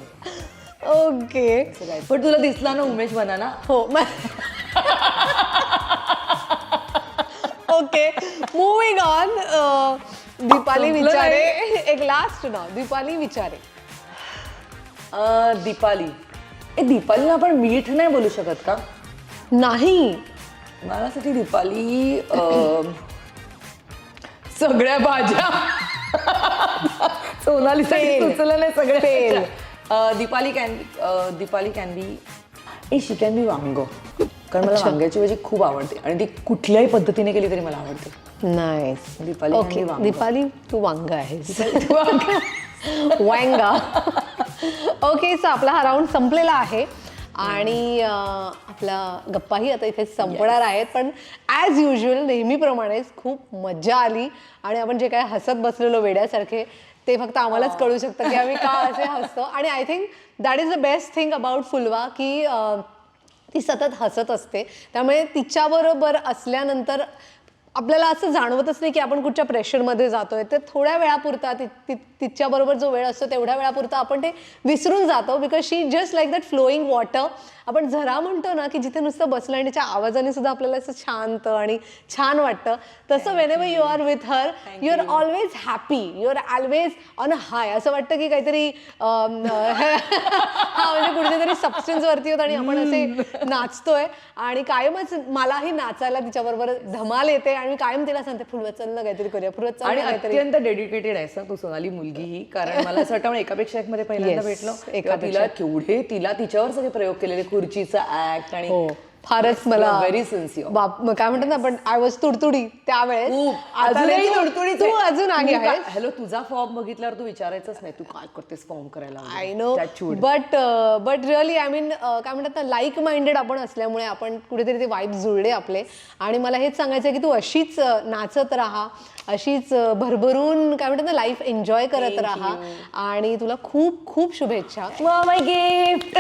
ओके, पण तुला दिसला ना उमेश बनाना. हो. Okay, moving on. दीपाली संपलं विचारे. एक लास्ट नाव, दीपाली विचारे. दीपाली. दीपालीला आपण मीठ नाही बोलू शकत का? नाही, मलासाठी दीपाली सगळ्या भाज्या. सोनालीसाठी सुचलं नाही सगळ्या. Deepali can be she can be वांग. कारण मला वांग्याची भाजी खूप आवडते आणि ती कुठल्याही पद्धतीने केली तरी मला आवडते. नाईस. दीपाली ओके, वांग. दीपाली तू वांग आहेस. वांगा. ओके, सो आपला हा राऊंड संपलेला आहे आणि आपला गप्पाही आता इथे संपणार आहेत. पण ॲज युजल नेहमीप्रमाणेच खूप मजा आली आणि आपण जे काय हसत बसलेलो वेड्यासारखे ते फक्त आम्हालाच कळू शकतं की आम्ही का असे हसतो. आणि I think that is the best thing about फुलवा की ती सतत हसत असते, त्यामुळे तिच्याबरोबर असल्यानंतर आपल्याला असं जाणवतच नाही की आपण कुठच्या प्रेशरमध्ये जातोय. ते थोड्या वेळापुरता तिच्याबरोबर जो वेळ असतो तेवढ्या वेळापुरता आपण ते विसरून जातो. Because she just like that flowing water. आपण झरा म्हणतो ना की जिथे नुसतं बसलं आणि तिच्या आवाजाने सुद्धा आपल्याला असं शांत आणि छान वाटतं. तसं whenever you are with her you are always happy, you are always on a high. असं वाटतं की काहीतरी हा म्हणजे कुठेतरी सबस्टन्सवरती होत आणि आपण असे नाचतोय. आणि कायमच मलाही नाचायला तिच्याबरोबर धमाल येते आणि मी कायम तिला सांगते फुलवत चल ना काहीतरी करूया, फुलवत चल आणि ना काहीतरी. अत्यंत डेडिकेटेड आहेस ना तू सोनाली मुलगी ही. कारण मला असं वाटतं एकापेक्षा एक मध्ये पहिल्यांदा Yes, भेटलो एकापेक्षा तिला तिला तिच्यावर सगळे प्रयोग केलेले, खुर्चीचा ऍक्ट आणि हो फारच मला व्हेरी सिन्सिअर. मग काय म्हणतात ना आपण आय वॉज तुडतुडी त्यावेळेस. अजूनही तुडतुडीच तू अजून आगी आहे. हॅलो तुझा फॉर्म बघितल्यावर तू विचारायचंच नाही तू काय करतेस फॉर्म करायला. I know but really I mean काय म्हणतात ना लाईक माइंडेड आपण असल्यामुळे आपण कुठेतरी ते वाईब जुळले आपले. आणि मला हेच सांगायचं आहे की तू अशीच नाचत राहा, अशीच भरभरून काय म्हणतात ना लाईफ एन्जॉय करत राहा. आणि तुला खूप खूप शुभेच्छा. माय गिफ्ट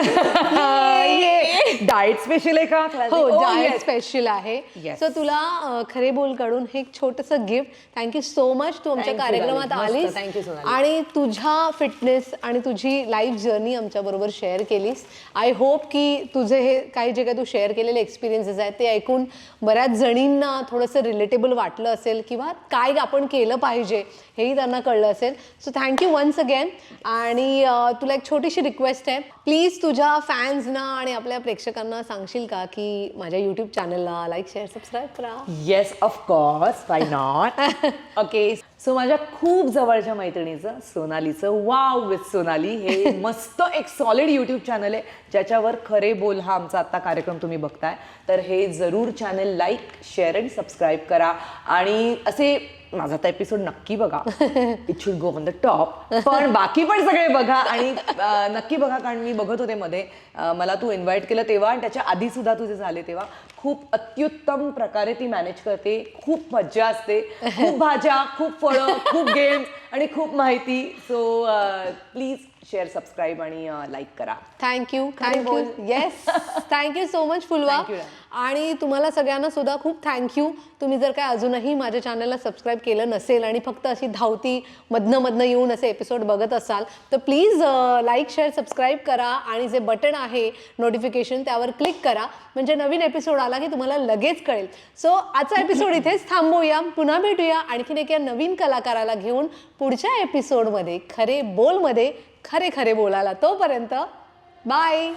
डाएट स्पेशल आहे का? हो डाएट स्पेशल आहे. Yes. सो तुला खरे बोल कडून हे एक छोटंसं गिफ्ट. थँक्यू सो मच तू आमच्या Thank you, कार्यक्रमात darling. आलीस मस्त, thank you, सोनाली. आणि तुझ्या फिटनेस आणि तुझी लाईफ जर्नी आमच्याबरोबर शेअर केलीस. आय होप की तुझे हे काही जे काही तू शेअर केलेले एक्सपिरियन्सेस आहेत ते ऐकून बऱ्याच जणींना थोडंसं रिलेटेबल वाटलं असेल किंवा काय आपण केलं पाहिजे हेही त्यांना कळलं असेल. So thank you once again. आणि तुला एक छोटीशी रिक्वेस्ट आहे, प्लीज तुझ्या फॅन्सना आणि आपल्या प्रेक्षकांना सांगशील का की माझ्या यूट्यूब चॅनलला लाईक शेअर सबस्क्राईब करा. Yes of course why not. Okay so माझ्या खूप जवळच्या मैत्रिणीचं सोनालीचं वाव विथ सोनाली हे मस्त एक सॉलिड यूट्यूब चॅनल आहे ज्याच्यावर खरे बोल हा आमचा आत्ता कार्यक्रम तुम्ही बघताय. तर हे जरूर channel like share and subscribe करा. आणि असे माझा तर एपिसोड नक्की बघा, it should go on the top. पण बाकी पण सगळे बघा आणि नक्की बघा. कारण मी बघत होते मध्ये मला तू इन्व्हाइट केलं तेव्हा आणि त्याच्या आधी सुद्धा तुझे झाले तेव्हा खूप अत्युत्तम प्रकारे ती मॅनेज करते. खूप मज्जा असते, खूप भाज्या, खूप फळं, खूप गेम्स आणि खूप माहिती. सो प्लीज शेअर सबस्क्राईब आणि लाईक करा. Thank you thank you. Yes thank you so much फुलवा. Thank you. आणि तुम्हाला सगळ्यांना सुद्धा खूप थँक्यू. तुम्ही जर काय अजूनही माझ्या चॅनलला सबस्क्राईब केलं नसेल आणि फक्त अशी धावती मधनं येऊन असे एपिसोड बघत असाल तर प्लीज लाईक शेअर सबस्क्राईब करा आणि जे बटन आहे नोटिफिकेशन त्यावर क्लिक करा म्हणजे नवीन एपिसोड आला की तुम्हाला लगेच कळेल. सो आजचा एपिसोड इथेच थांबवूया. पुन्हा भेटूया आणखीन एका नवीन कलाकाराला घेऊन पुढच्या एपिसोडमध्ये खरे बोलमध्ये खरे खरे बोलायला. तोपर्यंत बाय.